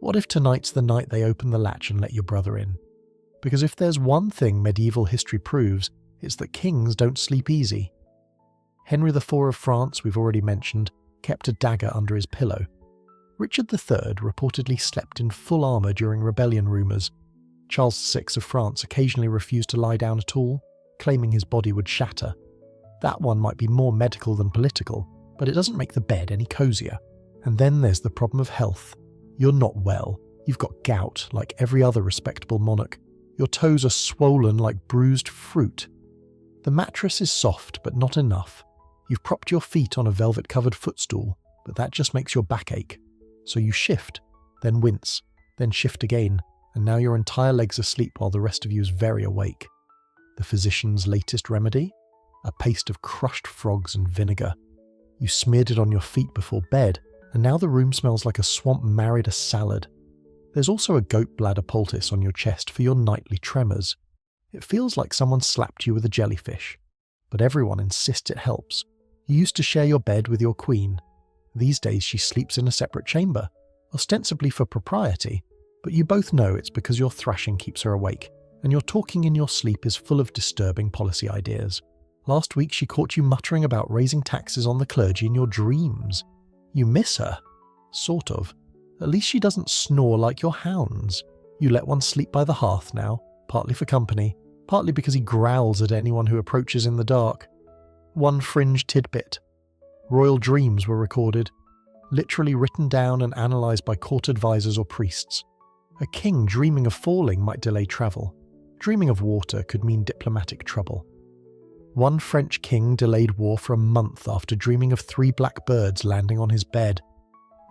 Speaker 1: What if tonight's the night they open the latch and let your brother in? Because if there's one thing medieval history proves, it's that kings don't sleep easy. Henry IV of France, we've already mentioned, kept a dagger under his pillow. Richard III reportedly slept in full armour during rebellion rumours. Charles VI of France occasionally refused to lie down at all, claiming his body would shatter. That one might be more medical than political, but it doesn't make the bed any cosier. And then there's the problem of health. You're not well. You've got gout, like every other respectable monarch. Your toes are swollen like bruised fruit. The mattress is soft, but not enough. You've propped your feet on a velvet-covered footstool, but that just makes your back ache. So you shift, then wince, then shift again, and now your entire leg's asleep while the rest of you is very awake. The physician's latest remedy? A paste of crushed frogs and vinegar. You smeared it on your feet before bed, and now the room smells like a swamp married a salad. There's also a goat bladder poultice on your chest for your nightly tremors. It feels like someone slapped you with a jellyfish. But everyone insists it helps. You used to share your bed with your queen. These days she sleeps in a separate chamber, ostensibly for propriety, but you both know it's because your thrashing keeps her awake, and your talking in your sleep is full of disturbing policy ideas. Last week she caught you muttering about raising taxes on the clergy in your dreams. You miss her. Sort of. At least she doesn't snore like your hounds. You let one sleep by the hearth now, partly for company, partly because he growls at anyone who approaches in the dark. One fringe tidbit. Royal dreams were recorded, literally written down and analysed by court advisors or priests. A king dreaming of falling might delay travel. Dreaming of water could mean diplomatic trouble. One French king delayed war for a month after dreaming of 3 black birds landing on his bed.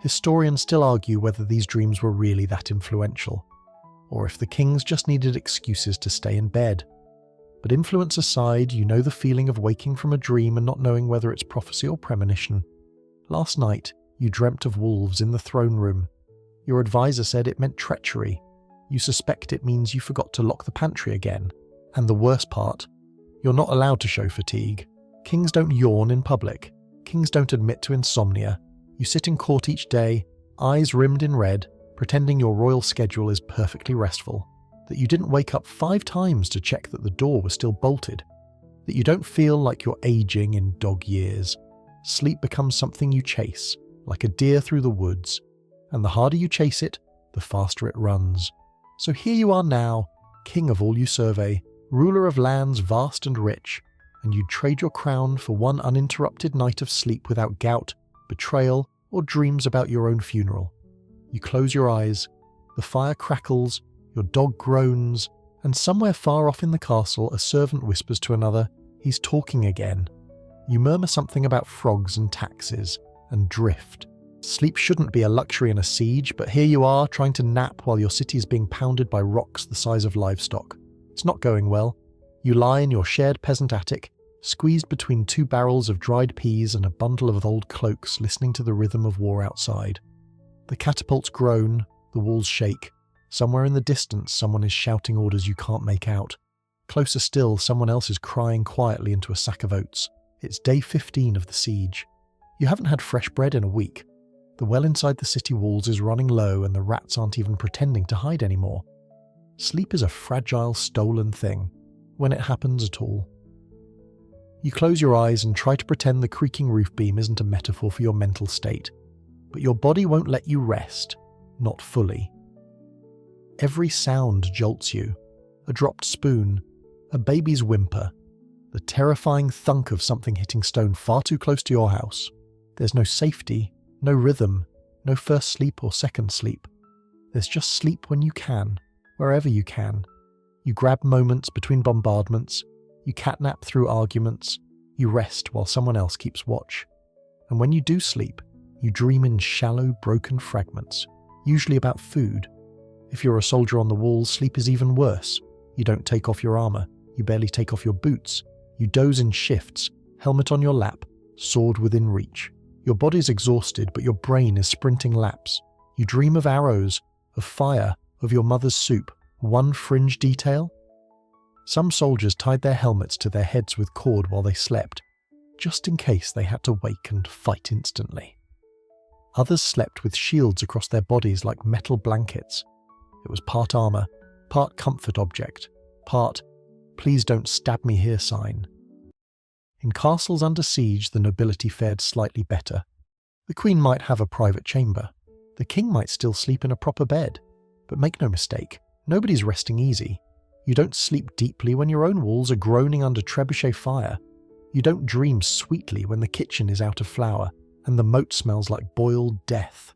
Speaker 1: Historians still argue whether these dreams were really that influential, or if the kings just needed excuses to stay in bed. But influence aside, you know the feeling of waking from a dream and not knowing whether it's prophecy or premonition. Last night, you dreamt of wolves in the throne room. Your advisor said it meant treachery. You suspect it means you forgot to lock the pantry again. And the worst part, you're not allowed to show fatigue. Kings don't yawn in public. Kings don't admit to insomnia. You sit in court each day, eyes rimmed in red, pretending your royal schedule is perfectly restful, that you didn't wake up 5 times to check that the door was still bolted, that you don't feel like you're aging in dog years. Sleep becomes something you chase, like a deer through the woods, and the harder you chase it, the faster it runs. So here you are now, king of all you survey, ruler of lands vast and rich, and you'd trade your crown for one uninterrupted night of sleep without gout, betrayal, or dreams about your own funeral. You close your eyes, the fire crackles, your dog groans, and somewhere far off in the castle a servant whispers to another, "He's talking again." You murmur something about frogs and taxes, and drift. Sleep shouldn't be a luxury in a siege, but here you are trying to nap while your city is being pounded by rocks the size of livestock. It's not going well. You lie in your shared peasant attic, squeezed between 2 barrels of dried peas and a bundle of old cloaks, listening to the rhythm of war outside. The catapults groan, the walls shake. Somewhere in the distance, someone is shouting orders you can't make out. Closer still, someone else is crying quietly into a sack of oats. It's day 15 of the siege. You haven't had fresh bread in a week. The well inside the city walls is running low and the rats aren't even pretending to hide anymore. Sleep is a fragile, stolen thing, when it happens at all. You close your eyes and try to pretend the creaking roof beam isn't a metaphor for your mental state, but your body won't let you rest, not fully. Every sound jolts you. A dropped spoon, a baby's whimper, the terrifying thunk of something hitting stone far too close to your house. There's no safety, no rhythm, no first sleep or second sleep. There's just sleep when you can, wherever you can. You grab moments between bombardments, you catnap through arguments, you rest while someone else keeps watch. And when you do sleep, you dream in shallow, broken fragments, usually about food. If you're a soldier on the walls, sleep is even worse. You don't take off your armor, you barely take off your boots. You doze in shifts, helmet on your lap, sword within reach. Your body's exhausted, but your brain is sprinting laps. You dream of arrows, of fire, of your mother's soup. One fringe detail? Some soldiers tied their helmets to their heads with cord while they slept, just in case they had to wake and fight instantly. Others slept with shields across their bodies like metal blankets. It was part armor, part comfort object, part "please don't stab me here" sign. In castles under siege, the nobility fared slightly better. The queen might have a private chamber. The king might still sleep in a proper bed. But make no mistake, nobody's resting easy. You don't sleep deeply when your own walls are groaning under trebuchet fire. You don't dream sweetly when the kitchen is out of flour and the moat smells like boiled death.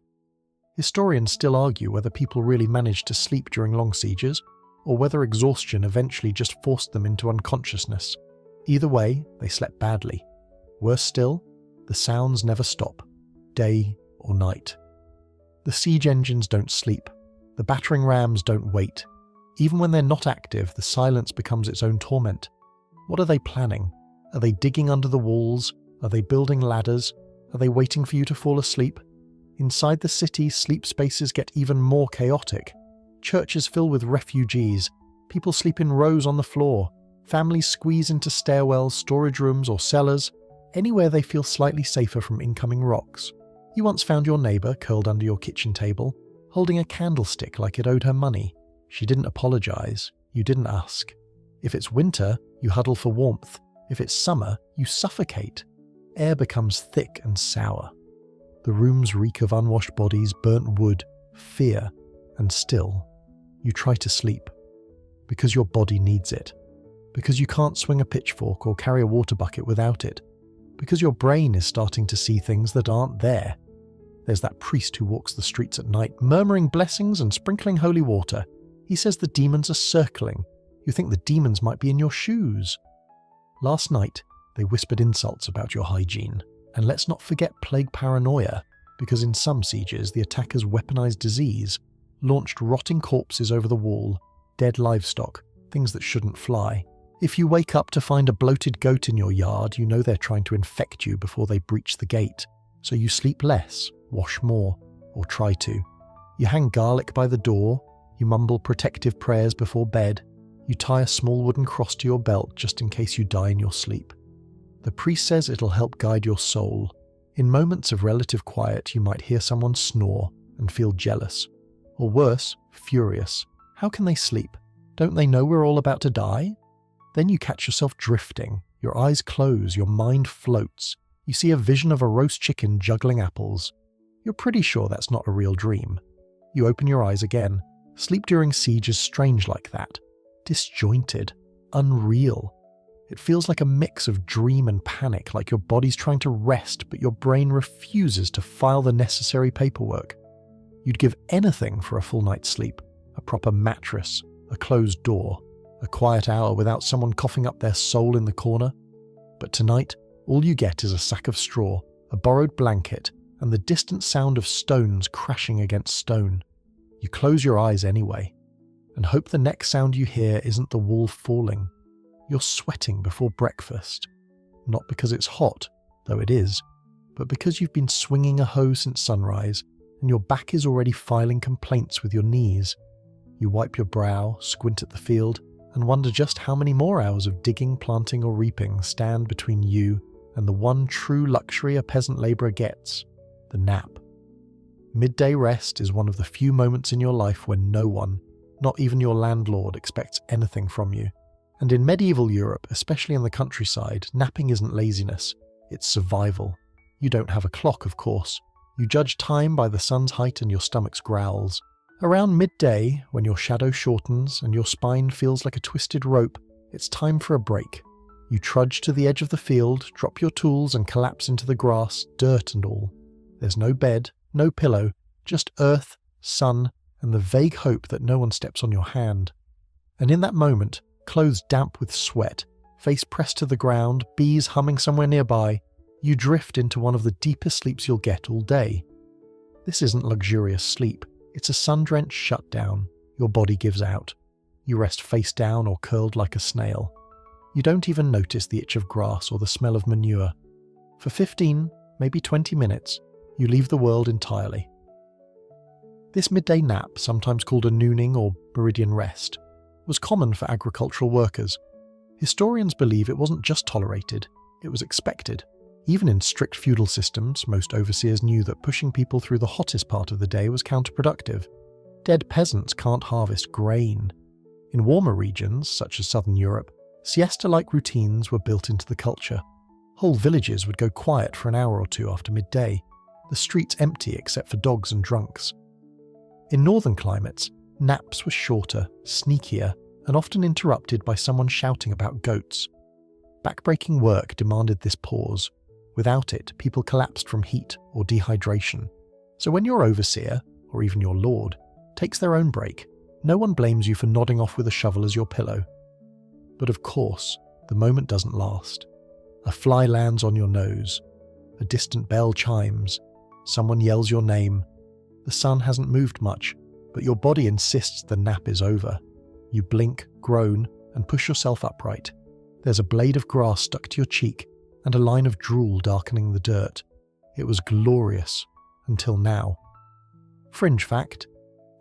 Speaker 1: Historians still argue whether people really managed to sleep during long sieges, or whether exhaustion eventually just forced them into unconsciousness. Either way, they slept badly. Worse still, the sounds never stop, day or night. The siege engines don't sleep. The battering rams don't wait. Even when they're not active, the silence becomes its own torment. What are they planning? Are they digging under the walls? Are they building ladders? Are they waiting for you to fall asleep? Inside the city, sleep spaces get even more chaotic. Churches fill with refugees. People sleep in rows on the floor. Families squeeze into stairwells, storage rooms, or cellars, anywhere they feel slightly safer from incoming rocks. You once found your neighbour curled under your kitchen table, holding a candlestick like it owed her money. She didn't apologise. You didn't ask. If it's winter, you huddle for warmth. If it's summer, you suffocate. Air becomes thick and sour. The rooms reek of unwashed bodies, burnt wood, fear, and still, you try to sleep. Because your body needs it. Because you can't swing a pitchfork or carry a water bucket without it. Because your brain is starting to see things that aren't there. There's that priest who walks the streets at night, murmuring blessings and sprinkling holy water. He says the demons are circling. You think the demons might be in your shoes. Last night, they whispered insults about your hygiene. And let's not forget plague paranoia, because in some sieges, the attackers weaponized disease, launched rotting corpses over the wall, dead livestock, things that shouldn't fly. If you wake up to find a bloated goat in your yard, you know they're trying to infect you before they breach the gate. So you sleep less, wash more, or try to. You hang garlic by the door, you mumble protective prayers before bed, you tie a small wooden cross to your belt just in case you die in your sleep. The priest says it'll help guide your soul, In moments of relative quiet, you might hear someone snore and feel jealous. Or worse, furious. How can they sleep? Don't they know we're all about to die? Then you catch yourself drifting. Your eyes close, your mind floats. You see a vision of a roast chicken juggling apples. You're pretty sure that's not a real dream. You open your eyes again. Sleep during siege is strange like that. Disjointed. Unreal. It feels like a mix of dream and panic, like your body's trying to rest, but your brain refuses to file the necessary paperwork. You'd give anything for a full night's sleep, a proper mattress, a closed door, a quiet hour without someone coughing up their soul in the corner. But tonight, all you get is a sack of straw, a borrowed blanket, and the distant sound of stones crashing against stone. You close your eyes anyway, and hope the next sound you hear isn't the wall falling. You're sweating before breakfast. Not because it's hot, though it is, but because you've been swinging a hoe since sunrise, and your back is already filing complaints with your knees. You wipe your brow, squint at the field, and wonder just how many more hours of digging, planting, or reaping stand between you and the one true luxury a peasant labourer gets, the nap. Midday rest is one of the few moments in your life when no one, not even your landlord, expects anything from you. And in medieval Europe, especially in the countryside, napping isn't laziness, it's survival. You don't have a clock, of course. You judge time by the sun's height and your stomach's growls. Around midday, when your shadow shortens and your spine feels like a twisted rope, it's time for a break. You trudge to the edge of the field, drop your tools and collapse into the grass, dirt and all. There's no bed, no pillow, just earth, sun, and the vague hope that no one steps on your hand. And in that moment, clothes damp with sweat, face pressed to the ground, bees humming somewhere nearby, you drift into one of the deepest sleeps you'll get all day. This isn't luxurious sleep. It's a sun-drenched shutdown. Your body gives out. You rest face down or curled like a snail. You don't even notice the itch of grass or the smell of manure. For 15, maybe 20 minutes, you leave the world entirely. This midday nap, sometimes called a nooning or meridian rest, was common for agricultural workers. Historians believe it wasn't just tolerated, it was expected. Even in strict feudal systems, most overseers knew that pushing people through the hottest part of the day was counterproductive. Dead peasants can't harvest grain. In warmer regions, such as southern Europe, siesta-like routines were built into the culture. Whole villages would go quiet for an hour or two after midday, the streets empty except for dogs and drunks. In northern climates, naps were shorter, sneakier, and often interrupted by someone shouting about goats. Backbreaking work demanded this pause. Without it, people collapsed from heat or dehydration. So when your overseer, or even your lord, takes their own break, no one blames you for nodding off with a shovel as your pillow. But of course, the moment doesn't last. A fly lands on your nose. A distant bell chimes. Someone yells your name. The sun hasn't moved much, but your body insists the nap is over. You blink, groan, and push yourself upright. There's a blade of grass stuck to your cheek, and a line of drool darkening the dirt. It was glorious, until now. Fringe fact: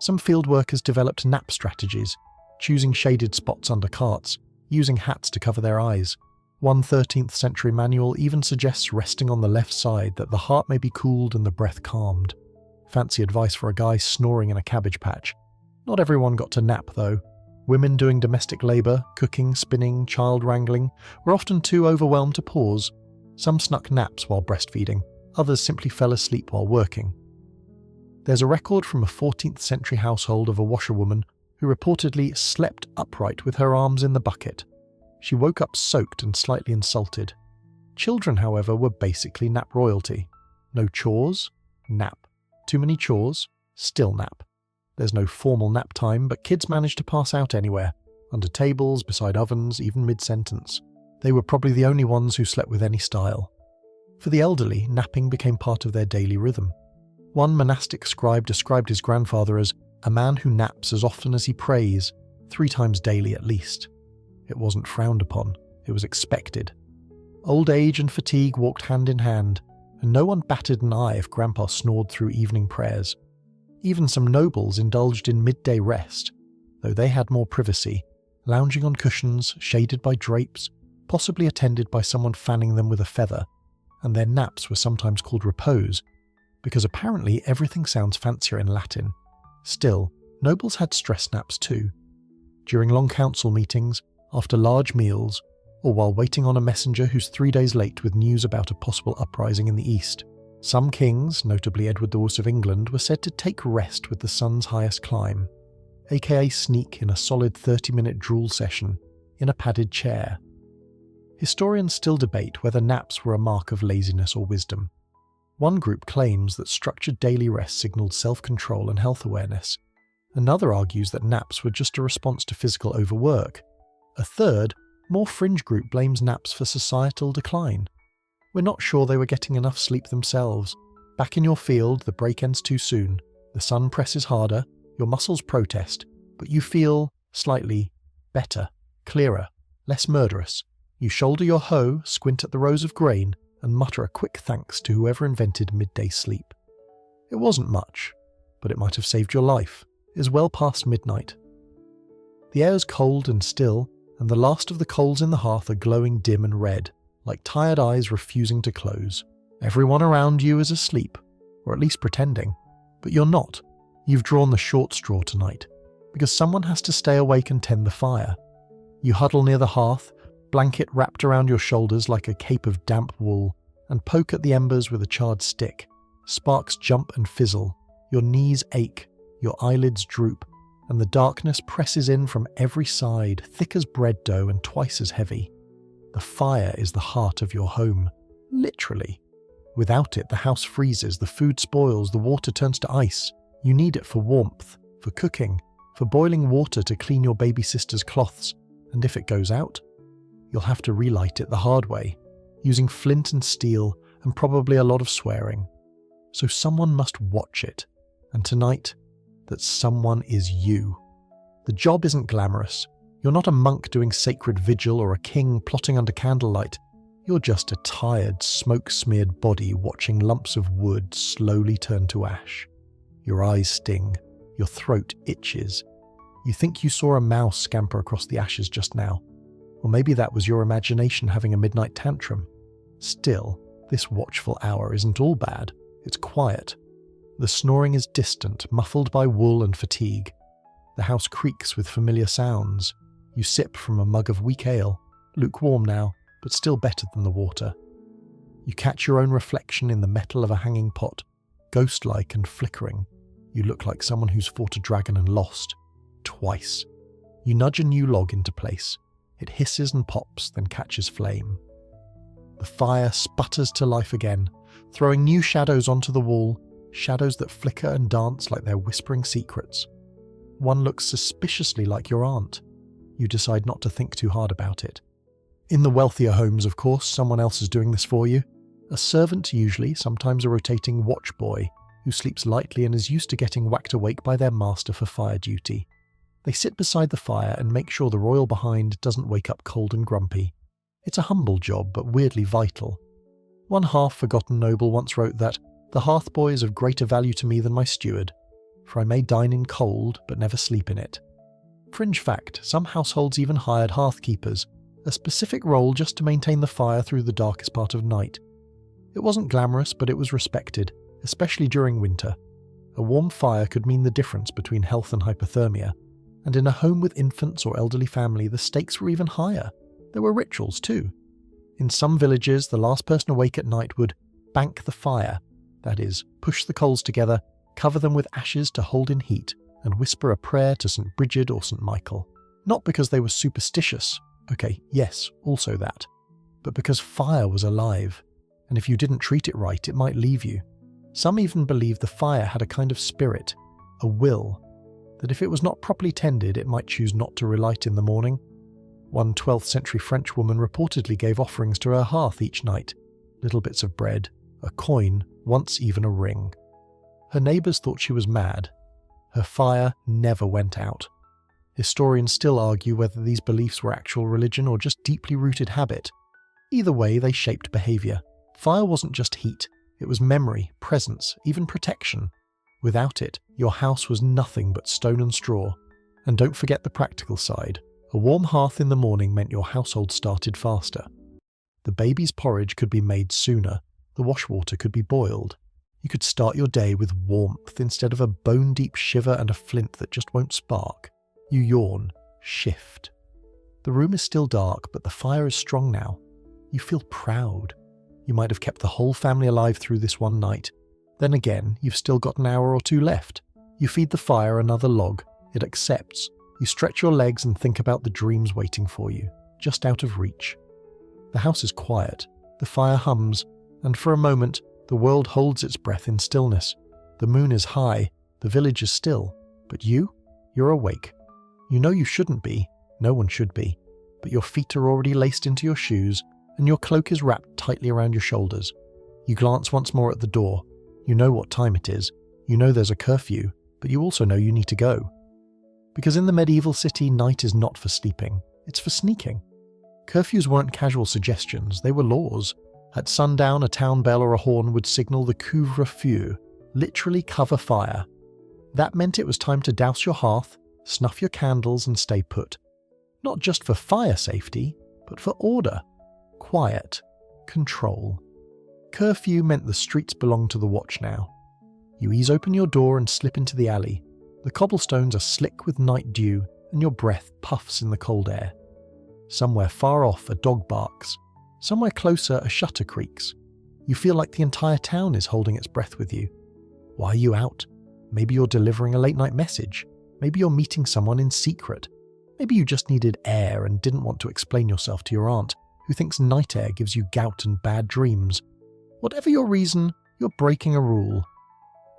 Speaker 1: some field workers developed nap strategies, choosing shaded spots under carts, using hats to cover their eyes. One 13th century manual even suggests resting on the left side that the heart may be cooled and the breath calmed. Fancy advice for a guy snoring in a cabbage patch. Not everyone got to nap though. Women doing domestic labour, cooking, spinning, child wrangling, were often too overwhelmed to pause. Some snuck naps while breastfeeding, others simply fell asleep while working. There's a record from a 14th century household of a washerwoman who reportedly slept upright with her arms in the bucket. She woke up soaked and slightly insulted. Children, however, were basically nap royalty. No chores? Nap. Too many chores? Still nap. There's no formal nap time, but kids managed to pass out anywhere, under tables, beside ovens, even mid-sentence. They were probably the only ones who slept with any style. For the elderly, napping became part of their daily rhythm. One monastic scribe described his grandfather as a man who naps as often as he prays, 3 times daily at least. It wasn't frowned upon, it was expected. Old age and fatigue walked hand in hand, and no one batted an eye if Grandpa snored through evening prayers. Even some nobles indulged in midday rest, though they had more privacy, lounging on cushions, shaded by drapes, possibly attended by someone fanning them with a feather, and their naps were sometimes called repose, because apparently everything sounds fancier in Latin. Still, nobles had stress naps too. During long council meetings, after large meals, or while waiting on a messenger who's 3 days late with news about a possible uprising in the east. Some kings, notably Edward the Horse of England, were said to take rest with the sun's highest climb, aka sneak in a solid 30-minute drool session in a padded chair. Historians still debate whether naps were a mark of laziness or wisdom. One group claims that structured daily rest signaled self-control and health awareness. Another argues that naps were just a response to physical overwork. A third, more fringe group blames naps for societal decline. We're not sure they were getting enough sleep themselves. Back in your field, the break ends too soon, the sun presses harder, your muscles protest, but you feel slightly better, clearer, less murderous. You shoulder your hoe, squint at the rows of grain, and mutter a quick thanks to whoever invented midday sleep. It wasn't much, but it might have saved your life. It is well past midnight. The air is cold and still, and the last of the coals in the hearth are glowing dim and red, like tired eyes refusing to close. Everyone around you is asleep, or at least pretending, but you're not. You've drawn the short straw tonight, because someone has to stay awake and tend the fire. You huddle near the hearth, blanket wrapped around your shoulders like a cape of damp wool, and poke at the embers with a charred stick. Sparks jump and fizzle, your knees ache, your eyelids droop, and the darkness presses in from every side, thick as bread dough and twice as heavy. The fire is the heart of your home, literally. Without it, the house freezes, the food spoils, the water turns to ice. You need it for warmth, for cooking, for boiling water to clean your baby sister's cloths, and if it goes out, you'll have to relight it the hard way, using flint and steel and probably a lot of swearing. So someone must watch it, and tonight, that someone is you. The job isn't glamorous. You're not a monk doing sacred vigil or a king plotting under candlelight. You're just a tired, smoke-smeared body watching lumps of wood slowly turn to ash. Your eyes sting. Your throat itches. You think you saw a mouse scamper across the ashes just now. Or maybe that was your imagination having a midnight tantrum. Still, this watchful hour isn't all bad. It's quiet. The snoring is distant, muffled by wool and fatigue. The house creaks with familiar sounds. You sip from a mug of weak ale, lukewarm now, but still better than the water. You catch your own reflection in the metal of a hanging pot, ghost-like and flickering. You look like someone who's fought a dragon and lost. Twice. You nudge a new log into place. It hisses and pops, then catches flame. The fire sputters to life again, throwing new shadows onto the wall, shadows that flicker and dance like they're whispering secrets. One looks suspiciously like your aunt. You decide not to think too hard about it. In the wealthier homes, of course, someone else is doing this for you. A servant usually, sometimes a rotating watch boy, who sleeps lightly and is used to getting whacked awake by their master for fire duty. They sit beside the fire and make sure the royal behind doesn't wake up cold and grumpy. It's a humble job, but weirdly vital. One half-forgotten noble once wrote that, "The hearth-boy is of greater value to me than my steward, for I may dine in cold, but never sleep in it." Fringe fact, some households even hired hearth-keepers, a specific role just to maintain the fire through the darkest part of night. It wasn't glamorous, but it was respected, especially during winter. A warm fire could mean the difference between health and hypothermia, and in a home with infants or elderly family, the stakes were even higher. There were rituals too. In some villages, the last person awake at night would bank the fire, that is, push the coals together, cover them with ashes to hold in heat, and whisper a prayer to St. Bridget or St. Michael. Not because they were superstitious, okay, yes, also that, but because fire was alive, and if you didn't treat it right, it might leave you. Some even believed the fire had a kind of spirit, a will, that if it was not properly tended, it might choose not to relight in the morning. One 12th century French woman reportedly gave offerings to her hearth each night, little bits of bread, a coin, once even a ring. Her neighbours thought she was mad. Her fire never went out. Historians still argue whether these beliefs were actual religion or just deeply rooted habit. Either way, they shaped behaviour. Fire wasn't just heat, it was memory, presence, even protection. Without it, your house was nothing but stone and straw. And don't forget the practical side. A warm hearth in the morning meant your household started faster. The baby's porridge could be made sooner, The wash water could be boiled. You could start your day with warmth instead of a bone-deep shiver and a flint that just won't spark. You yawn, shift. The room is still dark, but the fire is strong now. You feel proud. You might have kept the whole family alive through this one night. Then again, you've still got an hour or two left. You feed the fire another log. It accepts. You stretch your legs and think about the dreams waiting for you, just out of reach. The house is quiet. The fire hums, and for a moment, the world holds its breath in stillness. The moon is high. The village is still. But you're awake. You know you shouldn't be. No one should be. But your feet are already laced into your shoes, and your cloak is wrapped tightly around your shoulders. You glance once more at the door. You know what time it is. You know there's a curfew, but you also know you need to go. Because in the medieval city, night is not for sleeping. It's for sneaking. Curfews weren't casual suggestions. They were laws. At sundown, a town bell or a horn would signal the couvre-feu, literally cover fire. That meant it was time to douse your hearth, snuff your candles and stay put. Not just for fire safety, but for order, quiet, control. Curfew meant the streets belonged to the watch now. You ease open your door and slip into the alley. The cobblestones are slick with night dew, and your breath puffs in the cold air. Somewhere far off, a dog barks. Somewhere closer, a shutter creaks. You feel like the entire town is holding its breath with you. Why are you out? Maybe you're delivering a late-night message. Maybe you're meeting someone in secret. Maybe you just needed air and didn't want to explain yourself to your aunt, who thinks night air gives you gout and bad dreams. Whatever your reason, you're breaking a rule.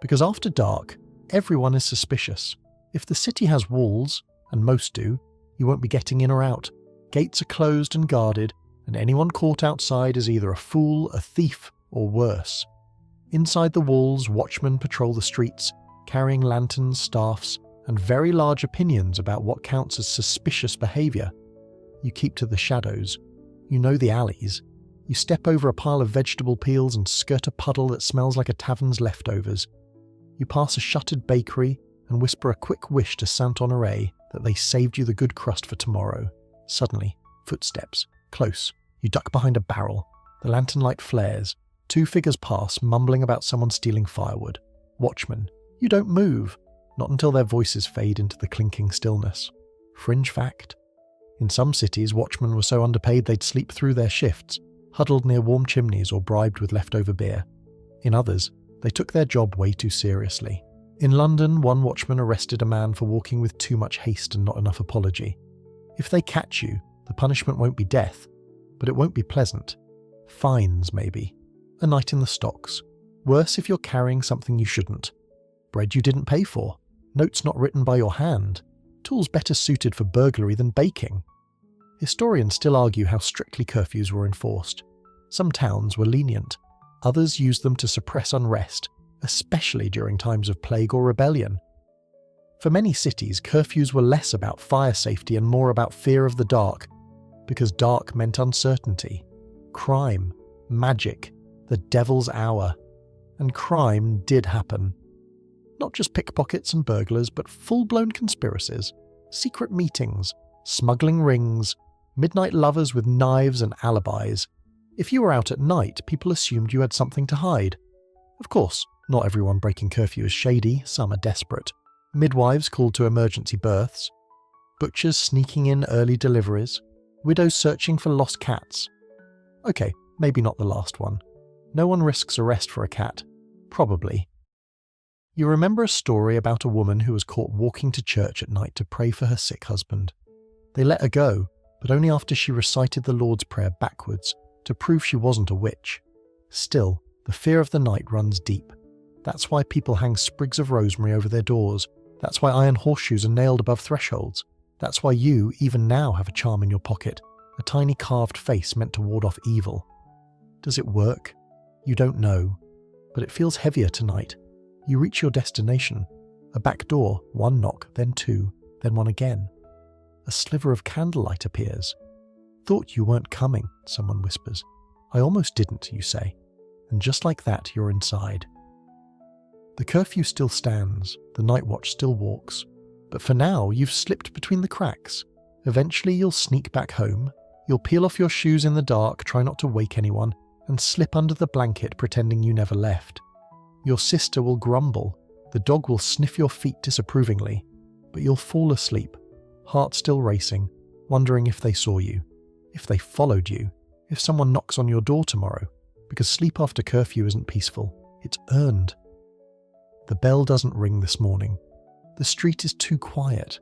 Speaker 1: Because after dark, everyone is suspicious. If the city has walls, and most do, you won't be getting in or out. Gates are closed and guarded, and anyone caught outside is either a fool, a thief, or worse. Inside the walls, watchmen patrol the streets, carrying lanterns, staffs, and very large opinions about what counts as suspicious behaviour. You keep to the shadows. You know the alleys. You step over a pile of vegetable peels and skirt a puddle that smells like a tavern's leftovers. You pass a shuttered bakery and whisper a quick wish to Saint-Honoré that they saved you the good crust for tomorrow. Suddenly, footsteps. Close. You duck behind a barrel. The lantern light flares. 2 figures pass, mumbling about someone stealing firewood. Watchmen. You don't move. Not until their voices fade into the clinking stillness. Fringe fact. In some cities, watchmen were so underpaid they'd sleep through their shifts, huddled near warm chimneys or bribed with leftover beer. In others, they took their job way too seriously. In London, one watchman arrested a man for walking with too much haste and not enough apology. If they catch you, the punishment won't be death, but it won't be pleasant. Fines, maybe. A night in the stocks. Worse if you're carrying something you shouldn't. Bread you didn't pay for. Notes not written by your hand. Tools better suited for burglary than baking. Historians still argue how strictly curfews were enforced. Some towns were lenient. Others used them to suppress unrest, especially during times of plague or rebellion. For many cities, curfews were less about fire safety and more about fear of the dark, because dark meant uncertainty, crime, magic, the devil's hour. And crime did happen. Not just pickpockets and burglars, but full-blown conspiracies, secret meetings, smuggling rings, midnight lovers with knives and alibis. If you were out at night, people assumed you had something to hide. Of course, not everyone breaking curfew is shady, some are desperate. Midwives called to emergency births, butchers sneaking in early deliveries, widows searching for lost cats. Okay, maybe not the last one. No one risks arrest for a cat. Probably. You remember a story about a woman who was caught walking to church at night to pray for her sick husband. They let her go, but only after she recited the Lord's Prayer backwards to prove she wasn't a witch. Still, the fear of the night runs deep. That's why people hang sprigs of rosemary over their doors. That's why iron horseshoes are nailed above thresholds. That's why you, even now, have a charm in your pocket, a tiny carved face meant to ward off evil. Does it work? You don't know. But it feels heavier tonight. You reach your destination. A back door, 1 knock, then 2, then 1 again. A sliver of candlelight appears. Thought you weren't coming, someone whispers. I almost didn't, you say. And just like that, you're inside. The curfew still stands, the night watch still walks. But for now, you've slipped between the cracks. Eventually you'll sneak back home. You'll peel off your shoes in the dark, try not to wake anyone, and slip under the blanket pretending you never left. Your sister will grumble, the dog will sniff your feet disapprovingly, but you'll fall asleep, heart still racing, wondering if they saw you, if they followed you, if someone knocks on your door tomorrow, because sleep after curfew isn't peaceful, it's earned. The bell doesn't ring this morning. The street is too quiet,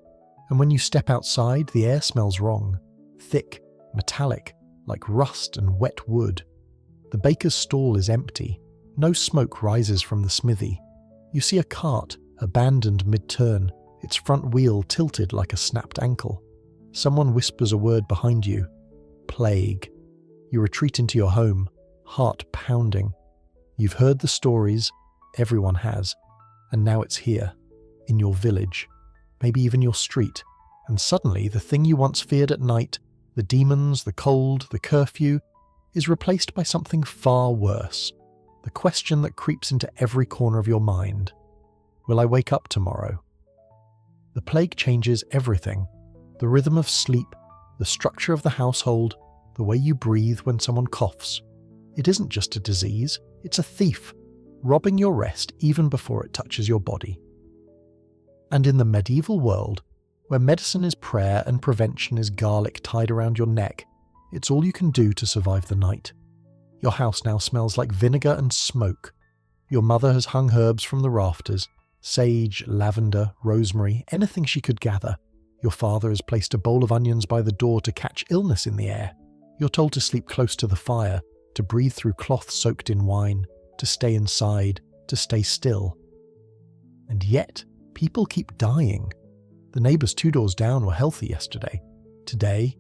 Speaker 1: and when you step outside, the air smells wrong, thick, metallic, like rust and wet wood. The baker's stall is empty. No smoke rises from the smithy. You see a cart, abandoned mid-turn, its front wheel tilted like a snapped ankle. Someone whispers a word behind you. Plague. You retreat into your home, heart pounding. You've heard the stories, everyone has, and now it's here, in your village, maybe even your street, and suddenly the thing you once feared at night, the demons, the cold, the curfew, is replaced by something far worse. The question that creeps into every corner of your mind. Will I wake up tomorrow? The plague changes everything. The rhythm of sleep, the structure of the household, the way you breathe when someone coughs. It isn't just a disease, it's a thief, robbing your rest even before it touches your body. And in the medieval world, where medicine is prayer and prevention is garlic tied around your neck, it's all you can do to survive the night. Your house now smells like vinegar and smoke. Your mother has hung herbs from the rafters, sage, lavender, rosemary, anything she could gather. Your father has placed a bowl of onions by the door to catch illness in the air. You're told to sleep close to the fire, to breathe through cloth soaked in wine, to stay inside, to stay still. And yet, people keep dying. The neighbours 2 doors down were healthy yesterday. Today,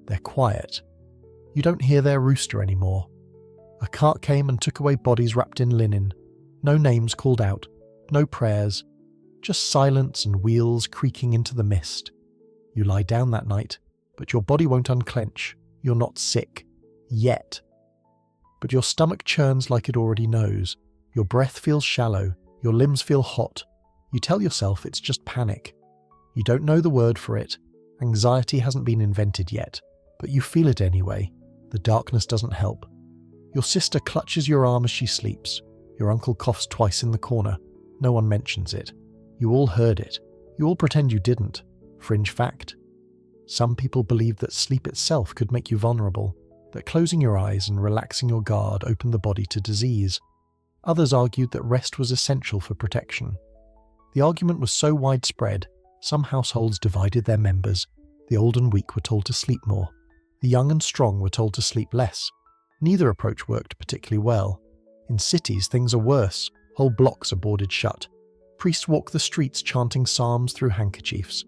Speaker 1: they're quiet. You don't hear their rooster anymore. A cart came and took away bodies wrapped in linen. No names called out, no prayers, just silence and wheels creaking into the mist. You lie down that night, but your body won't unclench. You're not sick. Yet. But your stomach churns like it already knows. Your breath feels shallow. Your limbs feel hot. You tell yourself it's just panic. You don't know the word for it. Anxiety hasn't been invented yet, but you feel it anyway. The darkness doesn't help. Your sister clutches your arm as she sleeps. Your uncle coughs twice in the corner. No one mentions it. You all heard it. You all pretend you didn't. Fringe fact. Some people believe that sleep itself could make you vulnerable, that closing your eyes and relaxing your guard opened the body to disease. Others argued that rest was essential for protection. The argument was so widespread, some households divided their members. The old and weak were told to sleep more. The young and strong were told to sleep less. Neither approach worked particularly well. In cities, things are worse. Whole blocks are boarded shut. Priests walk the streets chanting psalms through handkerchiefs.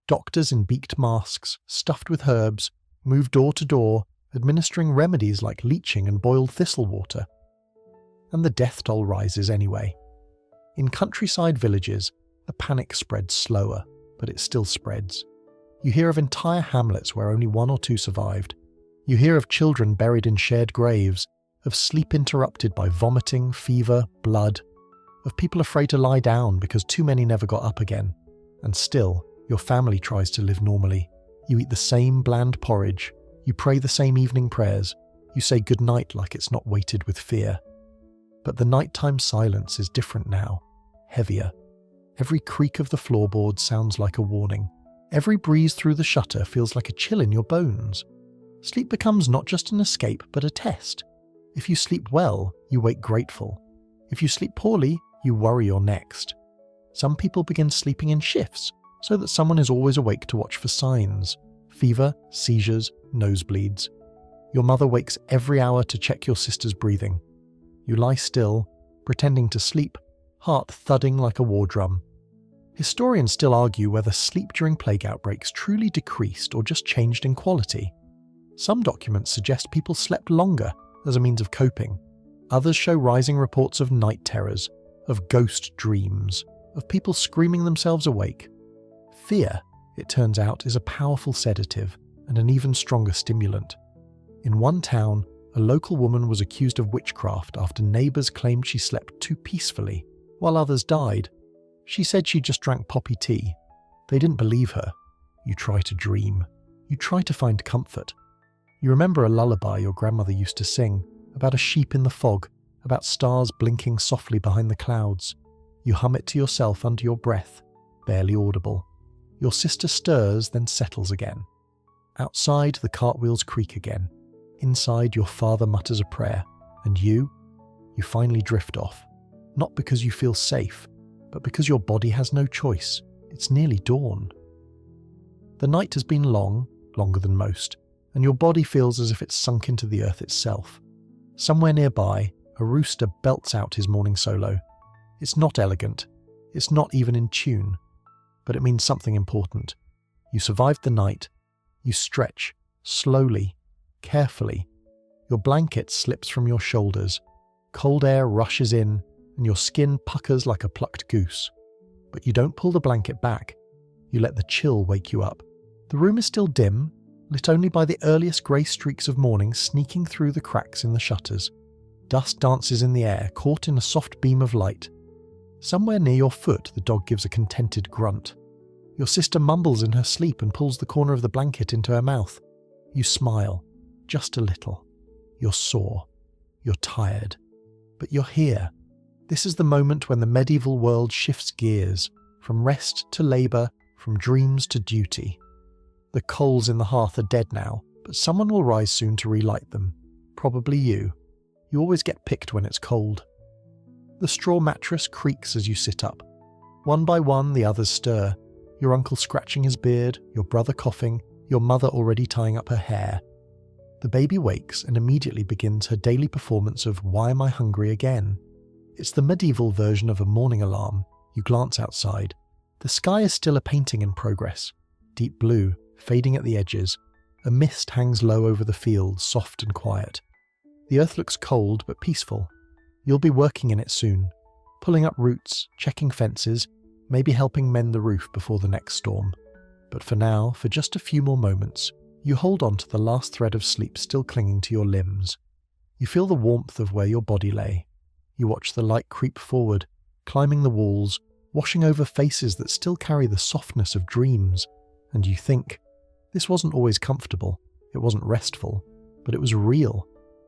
Speaker 1: Doctors in beaked masks, stuffed with herbs, move door to door, administering remedies like leeching and boiled thistle water. And the death toll rises anyway. In countryside villages, the panic spreads slower, but it still spreads. You hear of entire hamlets where only 1 or 2 survived. You hear of children buried in shared graves, of sleep interrupted by vomiting, fever, blood, of people afraid to lie down because too many never got up again. And still, your family tries to live normally. You eat the same bland porridge. You pray the same evening prayers. You say goodnight like it's not weighted with fear. But the nighttime silence is different now, heavier. Every creak of the floorboard sounds like a warning. Every breeze through the shutter feels like a chill in your bones. Sleep becomes not just an escape, but a test. If you sleep well, you wake grateful. If you sleep poorly, you worry you're next. Some people begin sleeping in shifts, so that someone is always awake to watch for signs. Fever, seizures, nosebleeds. Your mother wakes every hour to check your sister's breathing. You lie still, pretending to sleep, heart thudding like a war drum. Historians still argue whether sleep during plague outbreaks truly decreased or just changed in quality. Some documents suggest people slept longer as a means of coping. Others show rising reports of night terrors, of ghost dreams, of people screaming themselves awake. Fear, it turns out, is a powerful sedative and an even stronger stimulant. In one town, a local woman was accused of witchcraft after neighbours claimed she slept too peacefully, while others died. She said she just drank poppy tea. They didn't believe her. You try to dream. You try to find comfort. You remember a lullaby your grandmother used to sing, about a sheep in the fog, about stars blinking softly behind the clouds. You hum it to yourself under your breath, barely audible. Your sister stirs, then settles again. Outside, the cartwheels creak again. Inside, your father mutters a prayer. And you finally drift off. Not because you feel safe, but because your body has no choice. It's nearly dawn. The night has been long, longer than most, and your body feels as if it's sunk into the earth itself. Somewhere nearby, a rooster belts out his morning solo. It's not elegant. It's not even in tune. But it means something important. You survived the night. You stretch, slowly, carefully. Your blanket slips from your shoulders. Cold air rushes in, and your skin puckers like a plucked goose. But you don't pull the blanket back. You let the chill wake you up. The room is still dim, lit only by the earliest grey streaks of morning sneaking through the cracks in the shutters. Dust dances in the air, caught in a soft beam of light. Somewhere near your foot, the dog gives a contented grunt. Your sister mumbles in her sleep and pulls the corner of the blanket into her mouth. You smile, just a little. You're sore. You're tired. But you're here. This is the moment when the medieval world shifts gears, from rest to labour, from dreams to duty. The coals in the hearth are dead now, but someone will rise soon to relight them. Probably you. You always get picked when it's cold. The straw mattress creaks as you sit up. One by one, the others stir. Your uncle scratching his beard, your brother coughing, your mother already tying up her hair. The baby wakes and immediately begins her daily performance of "Why am I hungry again?" It's the medieval version of a morning alarm. You glance outside. The sky is still a painting in progress. Deep blue, fading at the edges. A mist hangs low over the fields, soft and quiet. The earth looks cold but peaceful. You'll be working in it soon, pulling up roots, checking fences, maybe helping mend the roof before the next storm. But for now, for just a few more moments, you hold on to the last thread of sleep still clinging to your limbs. You feel the warmth of where your body lay. You watch the light creep forward, climbing the walls, washing over faces that still carry the softness of dreams. And you think, this wasn't always comfortable, it wasn't restful, but it was real.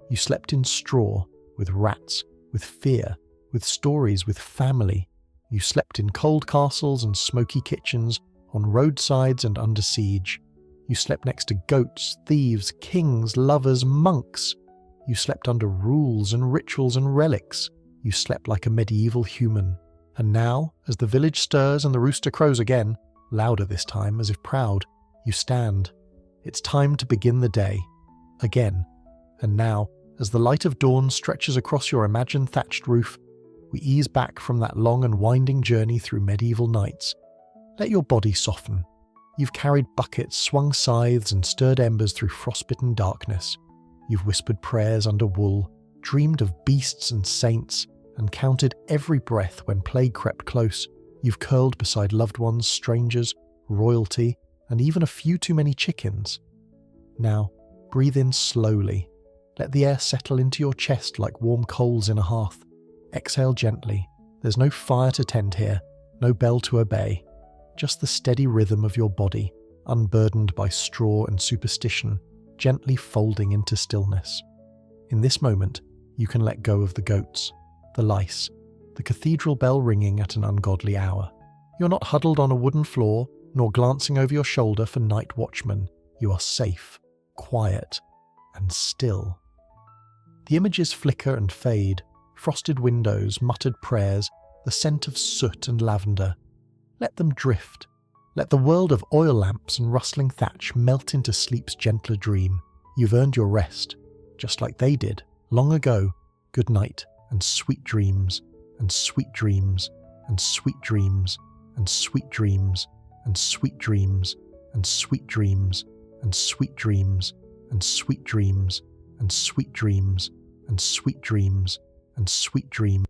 Speaker 1: You slept in straw, with rats, with fear, with stories, with family. You slept in cold castles and smoky kitchens, on roadsides and under siege. You slept next to goats, thieves, kings, lovers, monks. You slept under rules and rituals and relics. You slept like a medieval human. And now, as the village stirs and the rooster crows again, louder this time, as if proud, you stand. It's time to begin the day. Again. And now, as the light of dawn stretches across your imagined thatched roof, we ease back from that long and winding journey through medieval nights. Let your body soften. You've carried buckets, swung scythes, and stirred embers through frostbitten darkness. You've whispered prayers under wool, dreamed of beasts and saints, and counted every breath when plague crept close. You've curled beside loved ones, strangers, royalty, and even a few too many chickens. Now, breathe in slowly. Let the air settle into your chest like warm coals in a hearth. Exhale gently. There's no fire to tend here, no bell to obey. Just the steady rhythm of your body, unburdened by straw and superstition, gently folding into stillness. In this moment, you can let go of the goats, the lice, the cathedral bell ringing at an ungodly hour. You're not huddled on a wooden floor, nor glancing over your shoulder for night watchmen. You are safe, quiet, and still. The images flicker and fade, frosted windows, muttered prayers, the scent of soot and lavender. Let them drift. Let the world of oil lamps and rustling thatch melt into sleep's gentler dream. You've earned your rest, just like they did, long ago. Good night, and sweet dreams, and sweet dreams, and sweet dreams, and sweet dreams, and sweet dreams, and sweet dreams, and sweet dreams, and sweet dreams, and sweet dreams, and sweet dreams, and sweet dreams.